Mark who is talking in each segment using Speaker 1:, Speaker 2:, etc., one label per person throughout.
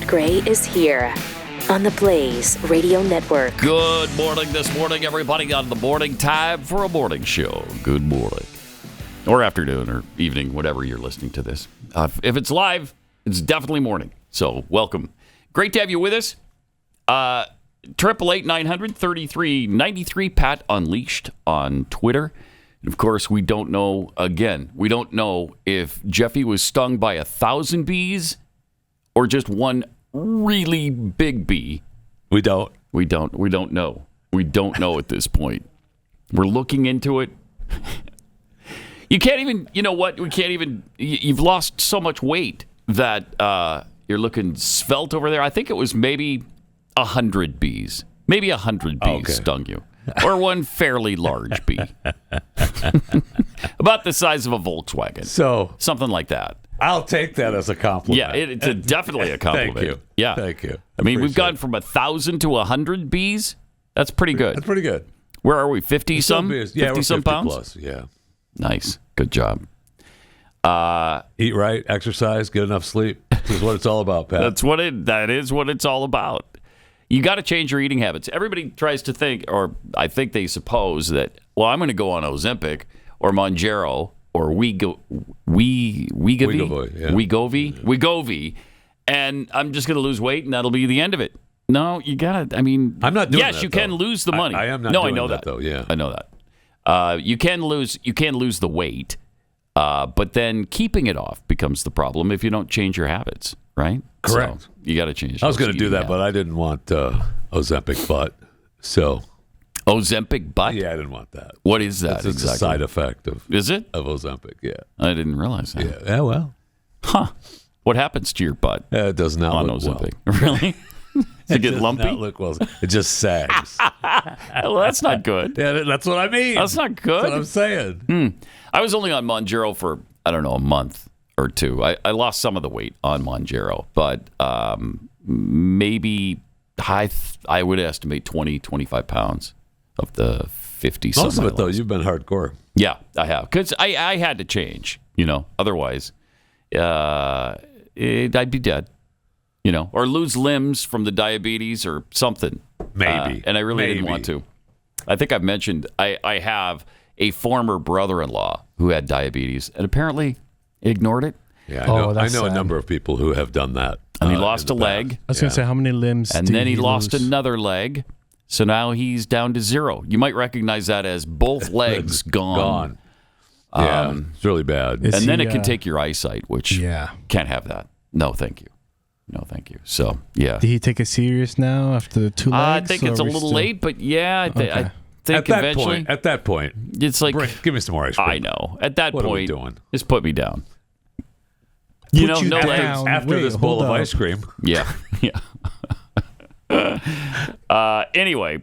Speaker 1: Gray is here on the Blaze Radio Network.
Speaker 2: Good morning this morning, everybody, on the morning time for a morning show. Good morning. Or afternoon or evening, whatever you're listening to this. If it's live, it's definitely morning. So welcome. Great to have you with us. 888-900-3393, Pat Unleashed on Twitter. And of course, we don't know if Jeffy was stung by 1,000 bees or just one really big bee. We don't know. We don't know at this point. We're looking into it. You can't even, you know what? You've lost so much weight that you're looking svelte over there. I think it was maybe 100 bees. Maybe 100 bees stung you. Or one fairly large bee. About the size of a Volkswagen.
Speaker 3: So
Speaker 2: something like that.
Speaker 3: I'll take that as a compliment.
Speaker 2: Yeah, it's definitely a compliment.
Speaker 3: Thank you.
Speaker 2: Yeah.
Speaker 3: Thank you.
Speaker 2: I mean, we've gone from 1,000 to 100 bees. That's pretty good.
Speaker 3: That's pretty good.
Speaker 2: Where are we? 50-some?
Speaker 3: Yeah,
Speaker 2: 50-some pounds?
Speaker 3: Plus, yeah.
Speaker 2: Nice. Good job.
Speaker 3: Eat right, exercise, get enough sleep. This is what it's all about, Pat.
Speaker 2: That is what it's all about. You got to change your eating habits. Everybody tries to think, or I think they suppose that, well, I'm going to go on Ozempic or Mounjaro or Wegovy, and I'm just going to lose weight, and that'll be the end of it. No, you got to. I mean,
Speaker 3: I'm not doing
Speaker 2: yes,
Speaker 3: that,
Speaker 2: you can lose the money.
Speaker 3: I am not.
Speaker 2: No,
Speaker 3: doing
Speaker 2: I know
Speaker 3: that, though. Yeah,
Speaker 2: I know that. You can lose the weight, but then keeping it off becomes the problem if you don't change your habits. Right?
Speaker 3: Correct.
Speaker 2: So you got to change.
Speaker 3: I was going to do that, but I didn't want Ozempic butt. So
Speaker 2: Ozempic butt?
Speaker 3: Yeah, I didn't want that.
Speaker 2: What is that
Speaker 3: it's
Speaker 2: exactly?
Speaker 3: a side effect of
Speaker 2: Ozempic?
Speaker 3: Yeah.
Speaker 2: I didn't realize that.
Speaker 3: Yeah, well.
Speaker 2: Huh. What happens to your butt?
Speaker 3: It does not
Speaker 2: on
Speaker 3: look
Speaker 2: Ozempic.
Speaker 3: well.
Speaker 2: Really? Does it get lumpy?
Speaker 3: Not look well. It just sags.
Speaker 2: Well, that's not good.
Speaker 3: Yeah, that's what I mean.
Speaker 2: That's not good.
Speaker 3: That's what I'm saying.
Speaker 2: I was only on Mounjaro for, I don't know, a month or two. I lost some of the weight on Mounjaro, but maybe I would estimate 20, 25 pounds of the 50 something.
Speaker 3: Most of it, though, you've been hardcore.
Speaker 2: Yeah, I have. Because I had to change, otherwise I'd be dead, or lose limbs from the diabetes or something.
Speaker 3: Maybe.
Speaker 2: And I really didn't want to. I think I've mentioned I have a former brother-in-law who had diabetes and apparently ignored it.
Speaker 3: Yeah, I know a number of people who have done that.
Speaker 2: And he lost a leg.
Speaker 4: I was going to say, how many limbs
Speaker 2: and then he lost another leg. So now he's down to 0. You might recognize that as both legs gone.
Speaker 3: Yeah, it's really bad.
Speaker 2: And then it can take your eyesight, which can't have that. No, thank you. No, thank you. So, yeah.
Speaker 4: Did he take it serious now after the 2 legs?
Speaker 2: I think it's a little late, but yeah, I think eventually.
Speaker 3: At that point,
Speaker 2: it's like,
Speaker 3: give me some more ice cream.
Speaker 2: I know. At that
Speaker 3: point,
Speaker 2: point,
Speaker 3: what are we doing?
Speaker 2: Just put me down.
Speaker 4: No
Speaker 2: legs.
Speaker 3: After this bowl of ice cream.
Speaker 2: Yeah. Anyway,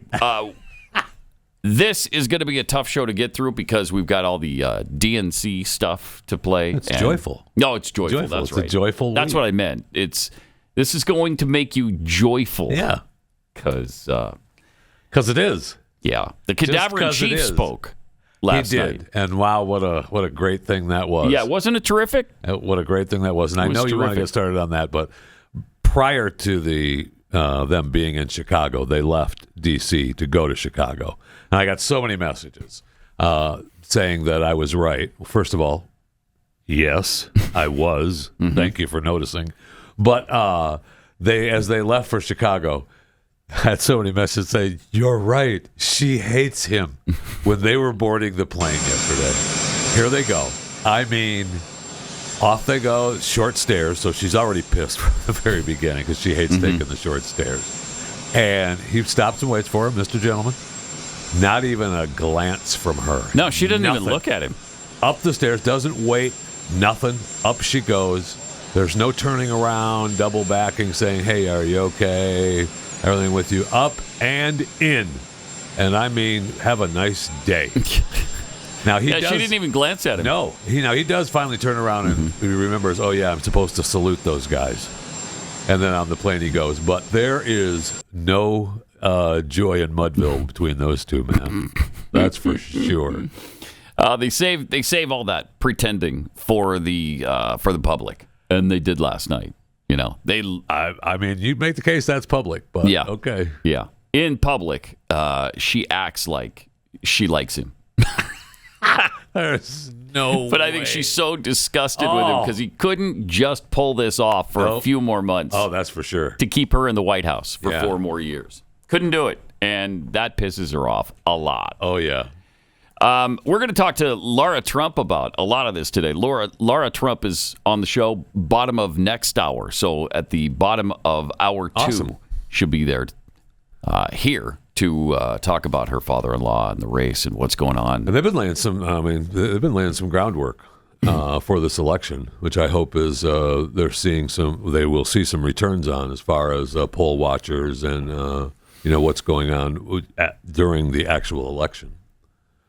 Speaker 2: this is going to be a tough show to get through because we've got all the DNC stuff to play.
Speaker 3: It's joyful.
Speaker 2: No, it's joyful. That's right.
Speaker 3: It's a joyful
Speaker 2: That's
Speaker 3: week.
Speaker 2: what I meant. This is going to make you joyful.
Speaker 3: Yeah.
Speaker 2: Because
Speaker 3: it is.
Speaker 2: Yeah. The cadaver-in-chief spoke last night.
Speaker 3: And wow, what a great thing that was.
Speaker 2: Yeah, wasn't it terrific?
Speaker 3: What a great thing that was. And I know you want to get started on that, but prior to them being in Chicago, they left D.C. to go to Chicago. And I got so many messages saying that I was right. Well, first of all, yes, I was. Thank you for noticing. But as they left for Chicago, I had so many messages saying, "You're right. She hates him." When they were boarding the plane yesterday, here they go. I mean, off they go, short stairs. So she's already pissed from the very beginning because she hates taking the short stairs. And he stops and waits for her, Mr. Gentleman. Not even a glance from her.
Speaker 2: No, she didn't even look at him.
Speaker 3: Up the stairs, doesn't wait, nothing. Up she goes. There's no turning around, double backing, saying, "Hey, are you okay? Everything with you?" Up and in. And I mean, have a nice day. Now she didn't
Speaker 2: even glance at him.
Speaker 3: No, he does finally turn around and he remembers, "Oh yeah, I'm supposed to salute those guys." And then on the plane he goes. But there is no joy in Mudville between those two, man. That's for sure.
Speaker 2: They save all that pretending for the public, and they did last night. You know,
Speaker 3: I mean, you make the case that's public, but
Speaker 2: yeah,
Speaker 3: okay.
Speaker 2: Yeah. In public, she acts like she likes him.
Speaker 3: There's no
Speaker 2: But I think she's so disgusted with him because he couldn't just pull this off for a few more months.
Speaker 3: Oh, that's for sure.
Speaker 2: To keep her in the White House for 4 more years. Couldn't do it. And that pisses her off a lot.
Speaker 3: Oh, yeah.
Speaker 2: We're going to talk to Lara Trump about a lot of this today. Lara Trump is on the show bottom of next hour. So at the bottom of hour 2, she'll be there here to talk about her father-in-law and the race and what's going on.
Speaker 3: And they've been laying some. They've been laying some groundwork for this election, which I hope is they're seeing some. They will see some returns on as far as poll watchers and what's going on during the actual election.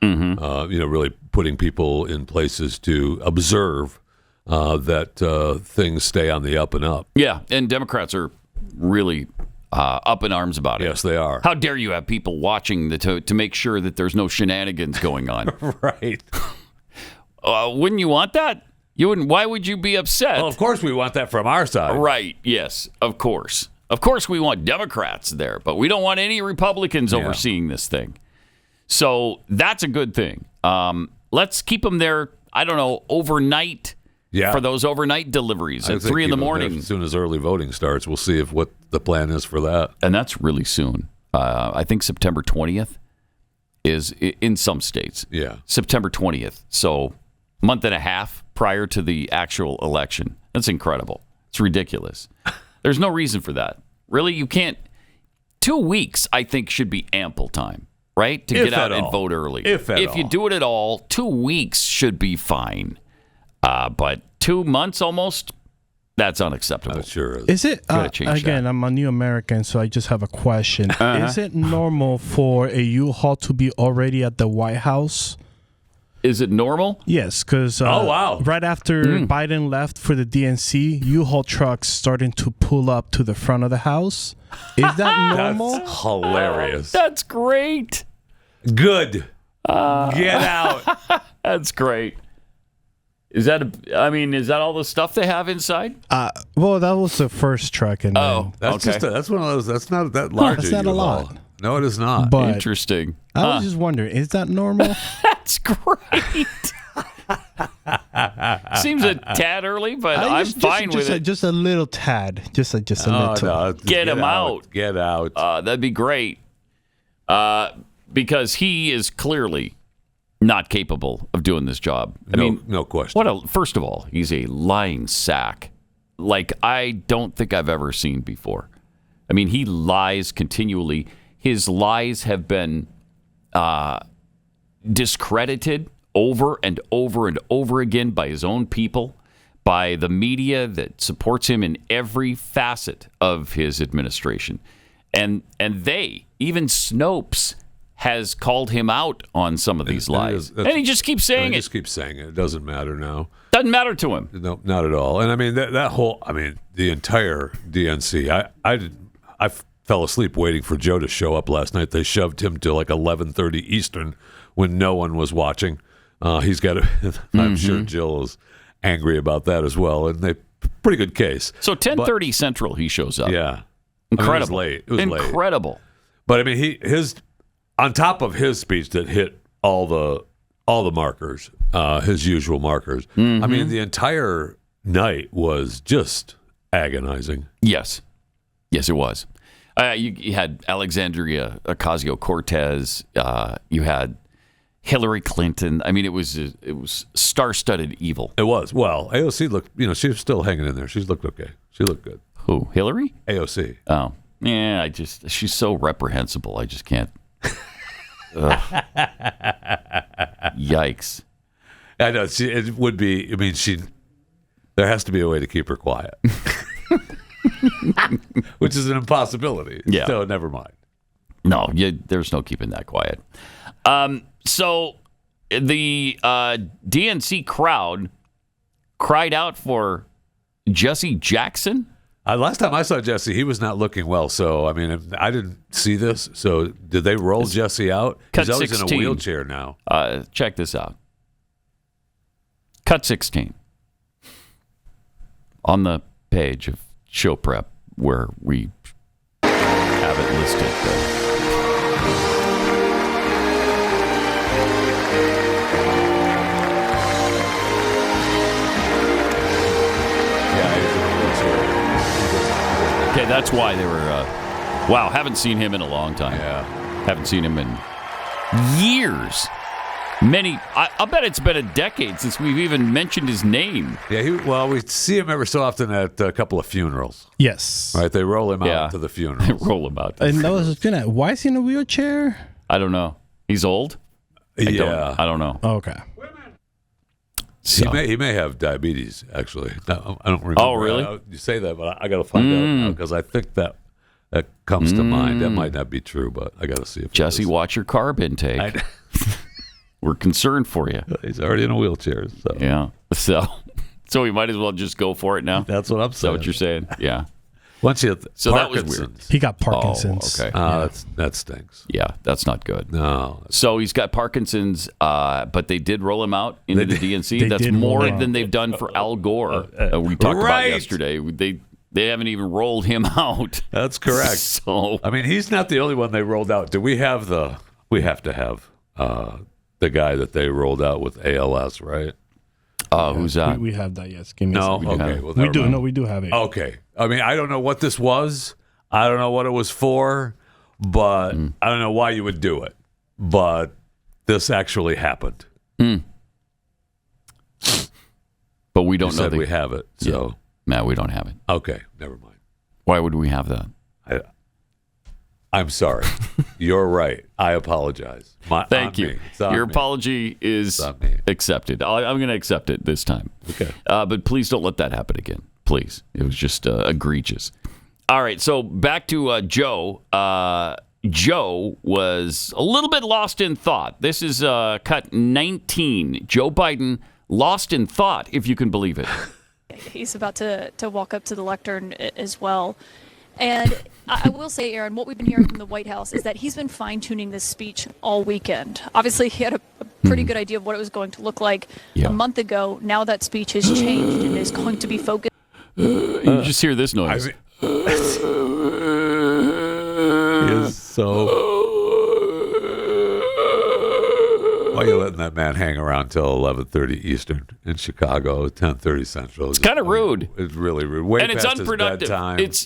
Speaker 3: Mm-hmm. Really putting people in places to observe that things stay on the up and up.
Speaker 2: Yeah, and Democrats are really up in arms about it.
Speaker 3: Yes, they are.
Speaker 2: How dare you have people watching to make sure that there's no shenanigans going on?
Speaker 3: Right.
Speaker 2: Wouldn't you want that? You wouldn't. Why would you be upset?
Speaker 3: Well, of course we want that from our side.
Speaker 2: Right. Yes, of course. Of course we want Democrats there, but we don't want any Republicans overseeing this thing. So that's a good thing. Let's keep them there, I don't know, overnight for those overnight deliveries at 3 in the morning.
Speaker 3: As soon as early voting starts, we'll see what the plan is for that.
Speaker 2: And that's really soon. I think September 20th is in some states.
Speaker 3: Yeah.
Speaker 2: September 20th. So month and a half prior to the actual election. That's incredible. It's ridiculous. There's no reason for that. Really, you can't. 2 weeks, I think, should be ample time. Right? To get out and vote early.
Speaker 3: If
Speaker 2: you do it at all, 2 weeks should be fine. But 2 months almost, that's unacceptable.
Speaker 3: That sure is.
Speaker 4: Is it, again, I'm a new American, so I just have a question. Is it normal for a U-Haul to be already at the White House?
Speaker 2: Is it normal?
Speaker 4: Yes, because right after Biden left for the DNC, U-Haul trucks starting to pull up to the front of the house. Is that normal?
Speaker 3: That's hilarious.
Speaker 2: That's great.
Speaker 3: Good. Get out.
Speaker 2: That's great. Is that all the stuff they have inside?
Speaker 4: Well, that was the first truck. And
Speaker 3: that's one of those. That's not that large.
Speaker 4: That's not a lot.
Speaker 3: No, it is not.
Speaker 4: But
Speaker 2: interesting.
Speaker 4: I was just wondering, is that normal?
Speaker 2: That's great. Seems a tad early, but I'm fine with it.
Speaker 4: Just a little tad. Just a little.
Speaker 3: No,
Speaker 2: get him out.
Speaker 3: Get out.
Speaker 2: That'd be great. Because he is clearly not capable of doing this job. I mean,
Speaker 3: no question.
Speaker 2: First of all, he's a lying sack like I don't think I've ever seen before. I mean, he lies continually. His lies have been discredited over and over and over again by his own people, by the media that supports him in every facet of his administration. And even Snopes has called him out on some of these lies. And he just keeps saying it.
Speaker 3: He just keeps saying it. It doesn't matter now.
Speaker 2: Doesn't matter to him.
Speaker 3: No, not at all. And I mean, the entire DNC, I fell asleep waiting for Joe to show up last night. They shoved him to like 11:30 Eastern when no one was watching. He's got I'm sure Jill is angry about that as well. And pretty good case.
Speaker 2: So 10:30 Central, he shows up.
Speaker 3: Yeah.
Speaker 2: Incredible.
Speaker 3: It was late.
Speaker 2: Incredible.
Speaker 3: But I mean, his on top of his speech that hit all the markers, his usual markers. I mean, the entire night was just agonizing.
Speaker 2: Yes, it was. You had Alexandria Ocasio-Cortez. You had Hillary Clinton. I mean, it was star-studded evil.
Speaker 3: It was. Well, AOC looked. She was still hanging in there. She looked okay. She looked good.
Speaker 2: Who? Hillary?
Speaker 3: AOC.
Speaker 2: Oh, yeah. She's so reprehensible. I just can't. Yikes.
Speaker 3: I know. It would be. I mean, there has to be a way to keep her quiet, which is an impossibility.
Speaker 2: Yeah.
Speaker 3: So never mind.
Speaker 2: No, there's no keeping that quiet. So the DNC crowd cried out for Jesse Jackson.
Speaker 3: Last time I saw Jesse, he was not looking well. So, I mean, I didn't see this. So, did they roll Jesse out?
Speaker 2: Cut
Speaker 3: He's
Speaker 2: 16.
Speaker 3: always in a wheelchair now.
Speaker 2: Check this out. Cut 16. On the page of show prep where we have it listed. Okay, that's why they were. Wow, haven't seen him in a long time.
Speaker 3: Yeah,
Speaker 2: haven't seen him in years. I'll bet it's been a decade since we've even mentioned his name.
Speaker 3: Yeah, we see him every so often at a couple of funerals.
Speaker 4: Yes.
Speaker 3: Right, they roll him out to the funeral.
Speaker 2: They roll him out.
Speaker 4: And I was gonna. Why is he in a wheelchair?
Speaker 2: I don't know. He's old. I don't know.
Speaker 4: Oh, okay.
Speaker 2: So.
Speaker 3: He may have diabetes. Actually, I don't remember.
Speaker 2: Oh, really?
Speaker 3: You say that, but I got to find out now because I think that comes to mind. That might not be true, but I got to see if
Speaker 2: Jesse, watch your carb intake. We're concerned for you.
Speaker 3: He's already in a wheelchair. So.
Speaker 2: Yeah. So we might as well just go for it now.
Speaker 3: That's what I'm saying.
Speaker 2: Is that what you're saying? Yeah.
Speaker 3: Once you
Speaker 2: so that was weird.
Speaker 4: He got Parkinson's.
Speaker 2: Oh, okay.
Speaker 3: That stinks.
Speaker 2: Yeah, that's not good.
Speaker 3: No.
Speaker 2: So he's got Parkinson's, but they did roll him out into the DNC. That's more than they've done for Al Gore. We talked about yesterday. They haven't even rolled him out.
Speaker 3: That's correct.
Speaker 2: So
Speaker 3: I mean, he's not the only one they rolled out. Do we have we have to have the guy that they rolled out with ALS, right?
Speaker 2: Who's that?
Speaker 4: We have that, yes. Give me
Speaker 3: no,
Speaker 4: a second.
Speaker 3: okay. Well,
Speaker 4: we do. No, we do have it.
Speaker 3: Okay. I mean, I don't know what this was. I don't know what it was for, but I don't know why you would do it. But this actually happened.
Speaker 2: But we don't know.
Speaker 3: We have it. So
Speaker 2: no, we don't have it.
Speaker 3: Okay, never mind.
Speaker 2: Why would we have that?
Speaker 3: I'm sorry. You're right. I apologize.
Speaker 2: Thank you. Your apology is accepted. I'm going to accept it this time.
Speaker 3: Okay.
Speaker 2: But please don't let that happen again. Please. It was just egregious. All right. So back to Joe. Joe was a little bit lost in thought. This is cut 19. Joe Biden lost in thought, if you can believe it.
Speaker 5: He's about to walk up to the lectern as well. And I will say, Aaron, what we've been hearing from the White House is that he's been fine-tuning this speech all weekend. Obviously, he had a pretty good idea of what it was going to look like a month ago. Now that speech has changed and is going to be focused.
Speaker 2: You just hear this noise.
Speaker 3: He is so... Why are you letting that man hang around till 11:30 Eastern in Chicago, 10:30 Central?
Speaker 2: It's kind of rude.
Speaker 3: It's really rude. Way
Speaker 2: and it's
Speaker 3: past
Speaker 2: unproductive.
Speaker 3: His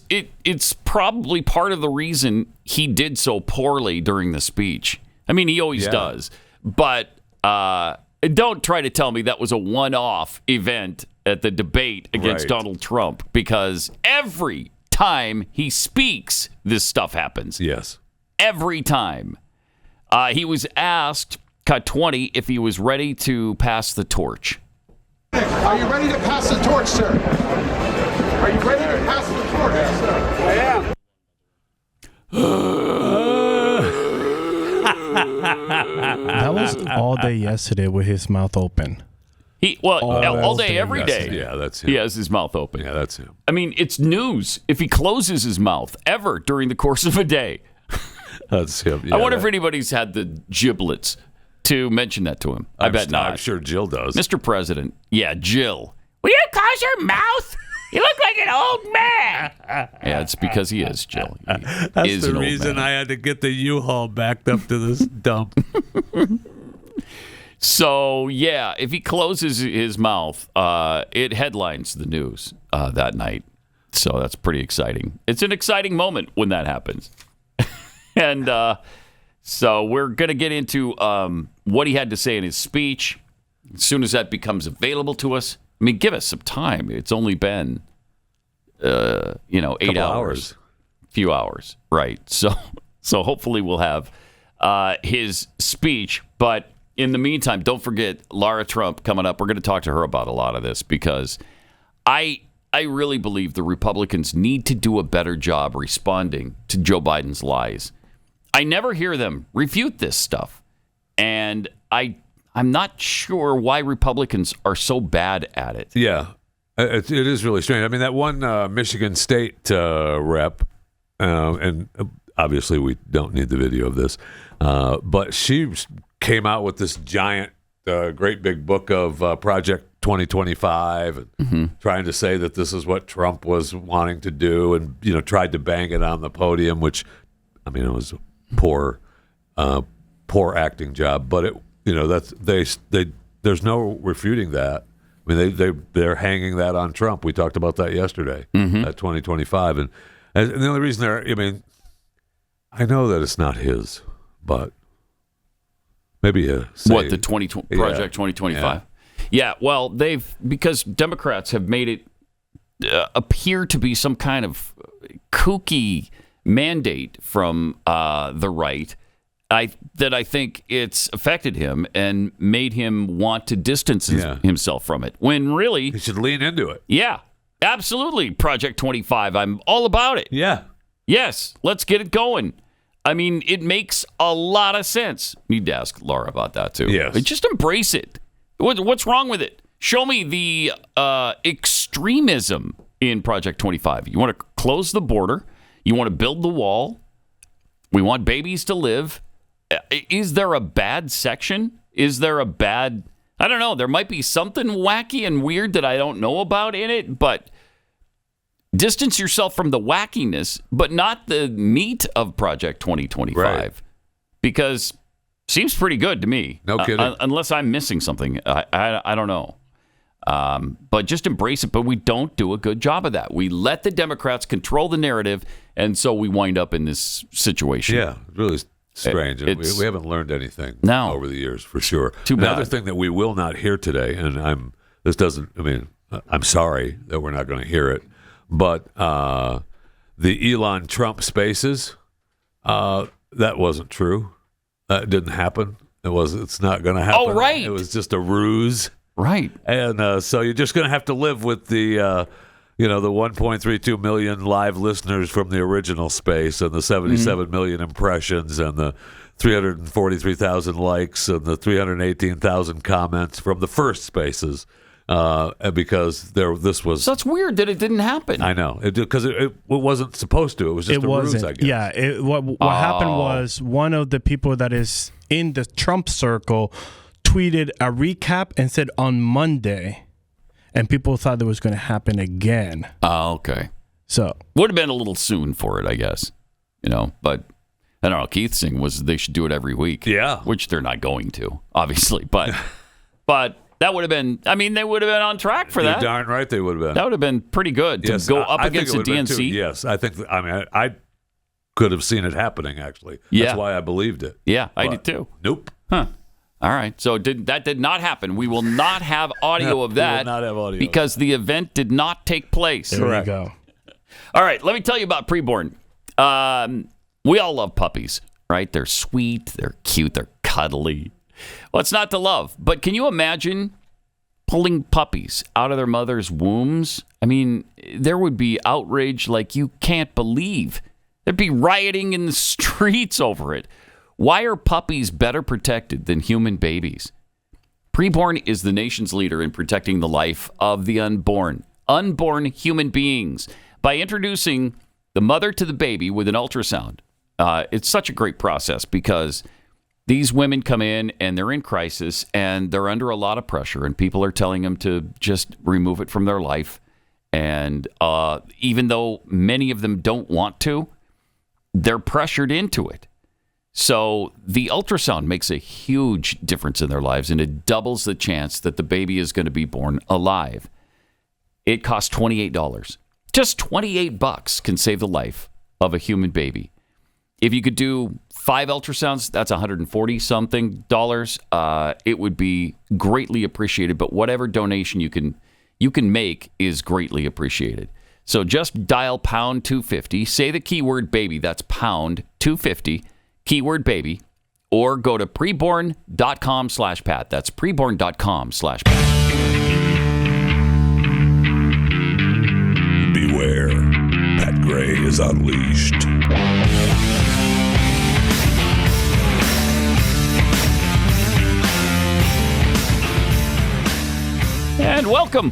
Speaker 3: bedtime.
Speaker 2: It's probably part of the reason he did so poorly during the speech. I mean, he always does. But don't try to tell me that was a one-off event at the debate against Donald Trump, because every time he speaks, this stuff happens.
Speaker 3: Yes.
Speaker 2: Every time. He was asked... Cut 20, if he was ready to pass the torch.
Speaker 6: Are you ready to pass the torch, sir? Are you ready to pass the torch, sir?
Speaker 4: I am. That was all day yesterday with his mouth open.
Speaker 2: All day, every day.
Speaker 3: Yeah, that's him.
Speaker 2: He has his mouth open.
Speaker 3: Yeah, that's him.
Speaker 2: I mean, it's news if he closes his mouth ever during the course of a day.
Speaker 3: That's him. Yeah,
Speaker 2: I wonder if anybody's had the giblets to mention that to him. I bet not.
Speaker 3: I'm sure Jill does.
Speaker 2: Mr. President. Yeah, Jill. Will you close your mouth? You look like an old man. Yeah, it's because he is, Jill.
Speaker 3: That's the reason I had to get the U-Haul backed up to this dump.
Speaker 2: So, yeah, if he closes his mouth, it headlines the news that night. So that's pretty exciting. It's an exciting moment when that happens. And so we're going to get into what he had to say in his speech as soon as that becomes available to us. I mean, give us some time. It's only been, 8 hours. Few hours, right? So hopefully we'll have his speech. But in the meantime, don't forget Lara Trump coming up. We're going to talk to her about a lot of this, because I really believe the Republicans need to do a better job responding to Joe Biden's lies. I never hear them refute this stuff. And I'm not sure why Republicans are so bad at it.
Speaker 3: Yeah, it is really strange. I mean, that one Michigan State rep, and obviously we don't need the video of this, but she came out with this giant, great big book of Project 2025 and trying to say that this is what Trump was wanting to do, and tried to bang it on the podium, which it was a poor acting job, but that's there's no refuting that. I mean, they're hanging that on Trump. We talked about that yesterday at 2025, and the only reason I know that it's not his, but maybe
Speaker 2: the Project 2025. Yeah, well, because Democrats have made it appear to be some kind of kooky mandate from the right. I think it's affected him and made him want to distance himself from it. When really,
Speaker 3: he should lean into it.
Speaker 2: Yeah, absolutely. Project 25. I'm all about it.
Speaker 3: Yeah.
Speaker 2: Yes, let's get it going. I mean, it makes a lot of sense. Need to ask Laura about that too.
Speaker 3: Yes.
Speaker 2: Just embrace it. What's wrong with it? Show me the extremism in Project 25. You want to close the border. You want to build the wall. We want babies to live. Is there a bad section? Is there a bad... I don't know. There might be something wacky and weird that I don't know about in it, but distance yourself from the wackiness, but not the meat of Project 2025.
Speaker 3: Right.
Speaker 2: Because seems pretty good to me.
Speaker 3: No kidding.
Speaker 2: Unless I'm missing something. I don't know. But just embrace it. But we don't do a good job of that. We let the Democrats control the narrative, and so we wind up in this situation.
Speaker 3: Yeah, really strange. We haven't learned anything over the years, for sure.
Speaker 2: Too bad.
Speaker 3: Another thing that we will not hear today, and I'm sorry that we're not going to hear it, but the Elon Trump spaces, that wasn't true. That didn't happen. It's not going to happen.
Speaker 2: Oh, right.
Speaker 3: It was just a ruse.
Speaker 2: Right.
Speaker 3: And so you're just going to have to live with the 1.32 million live listeners from the original space, and the 77 million impressions, and the 343,000 likes, and the 318,000 comments from the first spaces. Because this was...
Speaker 2: So it's weird that it didn't happen.
Speaker 3: I know. Because it wasn't supposed to. It was just a ruse, I guess.
Speaker 4: Yeah. What happened was one of the people that is in the Trump circle tweeted a recap and said on Monday, and people thought it was going to happen again.
Speaker 2: Oh, okay.
Speaker 4: So
Speaker 2: would have been a little soon for it, I guess. But I don't know. Keith's thing was they should do it every week.
Speaker 3: Yeah.
Speaker 2: Which they're not going to, obviously. But that would have been, they would have been on track for that.
Speaker 3: You're darn right they would have been.
Speaker 2: That would have been pretty good to go up against the DNC.
Speaker 3: Yes, I think, I could have seen it happening, actually.
Speaker 2: Yeah.
Speaker 3: That's why I believed it.
Speaker 2: Yeah, I did too.
Speaker 3: Nope.
Speaker 2: Huh. All right. So that did not happen. We will not have audio of that.
Speaker 3: We will not have audio
Speaker 2: because the event did not take place.
Speaker 4: There we go.
Speaker 2: All right. Let me tell you about preborn. We all love puppies, right? They're sweet. They're cute. They're cuddly. Well, it's not to love, but can you imagine pulling puppies out of their mother's wombs? There would be outrage like you can't believe. There'd be rioting in the streets over it. Why are puppies better protected than human babies? Preborn is the nation's leader in protecting the life of the unborn human beings by introducing the mother to the baby with an ultrasound. It's such a great process because these women come in and they're in crisis and they're under a lot of pressure, and people are telling them to just remove it from their life. And even though many of them don't want to, they're pressured into it. So the ultrasound makes a huge difference in their lives, and it doubles the chance that the baby is going to be born alive. It costs $28. Just $28 can save the life of a human baby. If you could do 5 ultrasounds, that's $140-something. It would be greatly appreciated, but whatever donation you can make is greatly appreciated. So just dial pound 250, say the keyword baby, that's pound 250, keyword baby, or go to preborn.com/Pat. That's preborn.com/Pat.
Speaker 7: Beware, Pat Gray is unleashed.
Speaker 2: And welcome.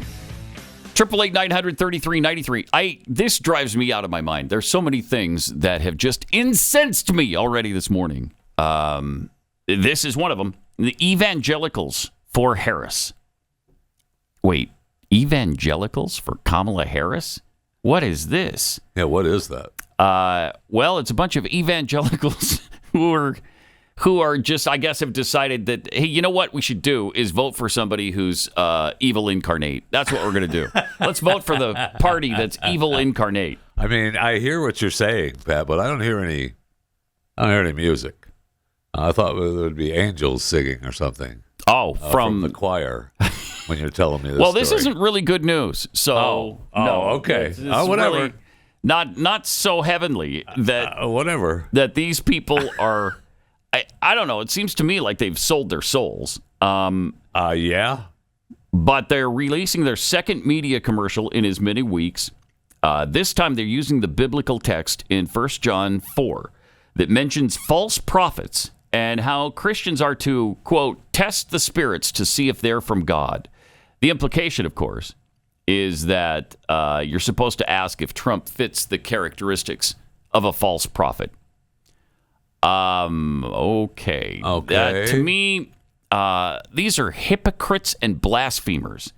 Speaker 2: 888-900-3393. This drives me out of my mind. There's so many things that have just incensed me already this morning. This is one of them. The evangelicals for Harris. Wait, evangelicals for Kamala Harris? What is this?
Speaker 3: Yeah, what is that?
Speaker 2: Well, it's a bunch of evangelicals who are just, I guess, have decided that, hey, you know what we should do is vote for somebody who's evil incarnate. That's what we're going to do. Let's vote for the party that's evil incarnate.
Speaker 3: I mean, I hear what you're saying, Pat, but I don't hear any music. I thought there would be angels singing or something.
Speaker 2: Oh,
Speaker 3: from the choir when you're telling me this
Speaker 2: well, this
Speaker 3: story.
Speaker 2: isn't really good news. So, no,
Speaker 3: okay.
Speaker 2: It's
Speaker 3: whatever.
Speaker 2: Really not so heavenly that
Speaker 3: whatever.
Speaker 2: That these people are. I don't know. It seems to me like they've sold their souls.
Speaker 3: Yeah.
Speaker 2: But they're releasing their second media commercial in as many weeks. This time they're using the biblical text in 1 John 4 that mentions false prophets and how Christians are to, quote, test the spirits to see if they're from God. The implication, of course, is that you're supposed to ask if Trump fits the characteristics of a false prophet. Okay. To me, these are hypocrites and blasphemers.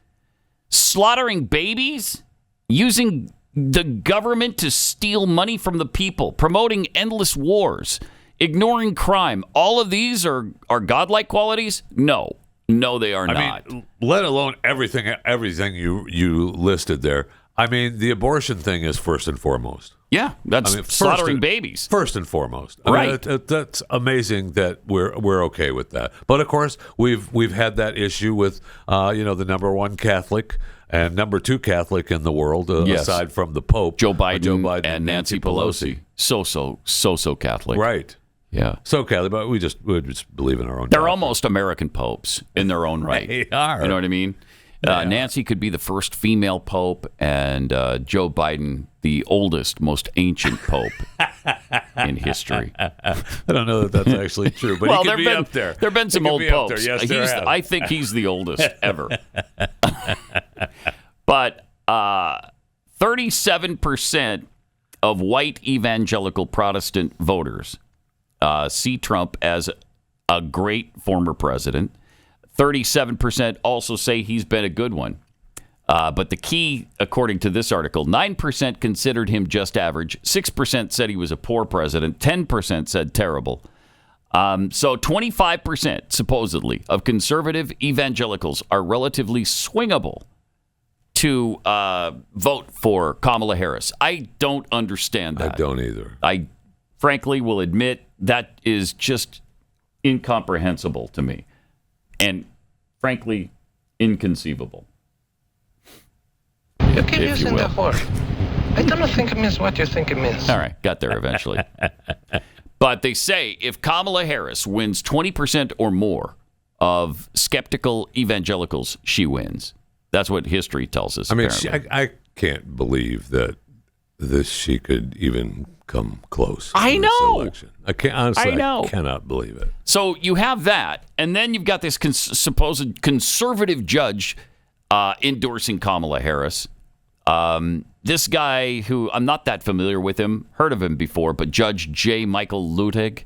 Speaker 2: Slaughtering babies, using the government to steal money from the people, promoting endless wars, ignoring crime. All of these are godlike qualities? No, they are not.
Speaker 3: I mean, let alone everything you listed there. I mean, the abortion thing is first and foremost.
Speaker 2: Yeah, that's slaughtering babies.
Speaker 3: First and foremost.
Speaker 2: Right.
Speaker 3: I mean, that's amazing that we're okay with that. But of course, we've had that issue with the number one Catholic and number two Catholic in the world, aside from the Pope,
Speaker 2: Joe Biden and Nancy Pelosi. So Catholic.
Speaker 3: Right.
Speaker 2: Yeah.
Speaker 3: So Catholic, but we just believe in our own.
Speaker 2: They're almost American popes in their own right.
Speaker 3: They are.
Speaker 2: You know what I mean? Nancy could be the first female pope, and Joe Biden, the oldest, most ancient pope in history.
Speaker 3: I don't know that that's actually true, but he could be up there.
Speaker 2: There have been some old popes.
Speaker 3: Yes,
Speaker 2: I think he's the oldest ever. But 37% of white evangelical Protestant voters see Trump as a great former president. 37% also say he's been a good one. But the key, according to this article, 9% considered him just average. 6% said he was a poor president. 10% said terrible. So 25%, supposedly, of conservative evangelicals are relatively swingable to vote for Kamala Harris. I don't understand that.
Speaker 3: I don't either.
Speaker 2: I frankly will admit that is just incomprehensible to me. And frankly, inconceivable.
Speaker 8: You keep using the word. I don't think it means what you think it means.
Speaker 2: All right, got there eventually. But they say if Kamala Harris wins 20% or more of skeptical evangelicals, she wins. That's what history tells us.
Speaker 3: I mean,
Speaker 2: I
Speaker 3: can't believe that she could even come close.
Speaker 2: I know.
Speaker 3: Election. I can't honestly. I cannot believe it.
Speaker 2: So you have that, and then you've got this supposed conservative judge endorsing Kamala Harris. This guy who I'm not that familiar with him, heard of him before, but Judge J. Michael Luttig.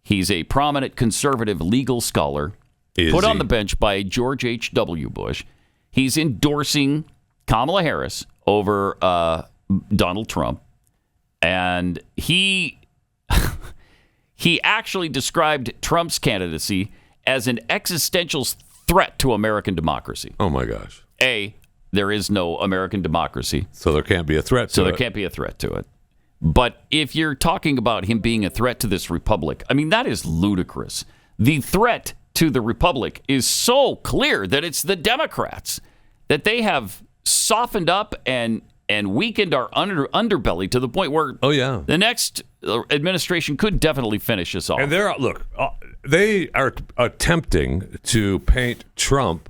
Speaker 2: He's a prominent conservative legal scholar put on the bench by George H.W. Bush. He's endorsing Kamala Harris over Donald Trump. And he actually described Trump's candidacy as an existential threat to American democracy.
Speaker 3: Oh, my gosh.
Speaker 2: There is no American democracy.
Speaker 3: So there can't be a threat to it.
Speaker 2: So there can't be a threat to it. But if you're talking about him being a threat to this republic, I mean, that is ludicrous. The threat to the republic is so clear that it's the Democrats, that they have softened up and weakened our underbelly to the point where the next administration could definitely finish us off.
Speaker 9: And they are attempting to paint Trump,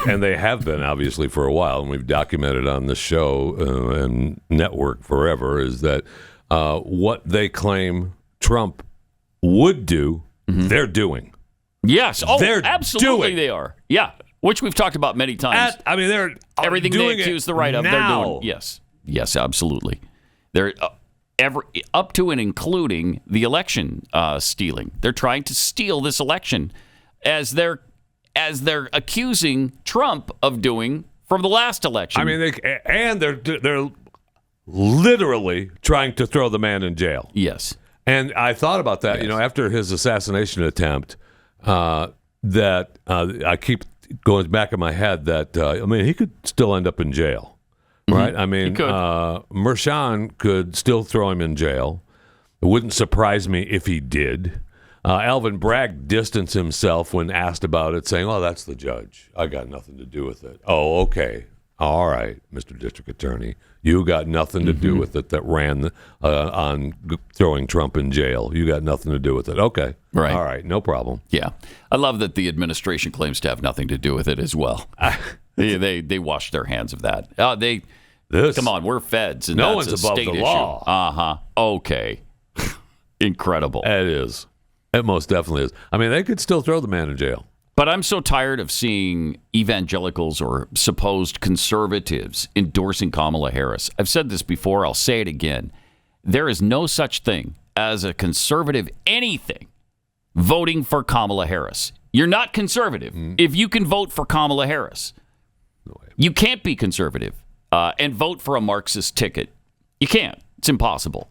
Speaker 9: and they have been obviously for a while, and we've documented on the show and network forever, is that what they claim Trump would do, they're doing.
Speaker 2: Yes. Oh,
Speaker 9: they're
Speaker 2: absolutely
Speaker 9: doing.
Speaker 2: They are. Yeah. Which we've talked about many times.
Speaker 9: They're
Speaker 2: everything
Speaker 9: doing
Speaker 2: they accuse the right of,
Speaker 9: now.
Speaker 2: they're doing. Yes, absolutely. They're up to and including the election stealing. They're trying to steal this election as they're accusing Trump of doing from the last election.
Speaker 3: I mean, they're literally trying to throw the man in jail.
Speaker 2: Yes.
Speaker 3: And I thought about that, after his assassination attempt, that I keep going back in my head that, he could still end up in jail, right? I mean, Mershon could still throw him in jail. It wouldn't surprise me if he did. Alvin Bragg distanced himself when asked about it, saying, that's the judge. I got nothing to do with it. Oh, okay. All right, Mr. District Attorney. You got nothing to do with it that ran on throwing Trump in jail. You got nothing to do with it. Okay.
Speaker 2: Right.
Speaker 3: All right, no problem.
Speaker 2: Yeah. I love that the administration claims to have nothing to do with it as well. They wash their hands of that. Come on, we're feds. And
Speaker 3: no
Speaker 2: that's
Speaker 3: one's
Speaker 2: a
Speaker 3: above
Speaker 2: state
Speaker 3: the
Speaker 2: issue.
Speaker 3: law.
Speaker 2: Uh-huh. Okay. Incredible.
Speaker 3: It is. It most definitely is. I mean, they could still throw the man in jail.
Speaker 2: But I'm so tired of seeing evangelicals or supposed conservatives endorsing Kamala Harris. I've said this before. I'll say it again. There is no such thing as a conservative anything voting for Kamala Harris. You're not conservative if you can vote for Kamala Harris.
Speaker 3: No way.
Speaker 2: You can't be conservative and vote for a Marxist ticket. You can't. It's impossible.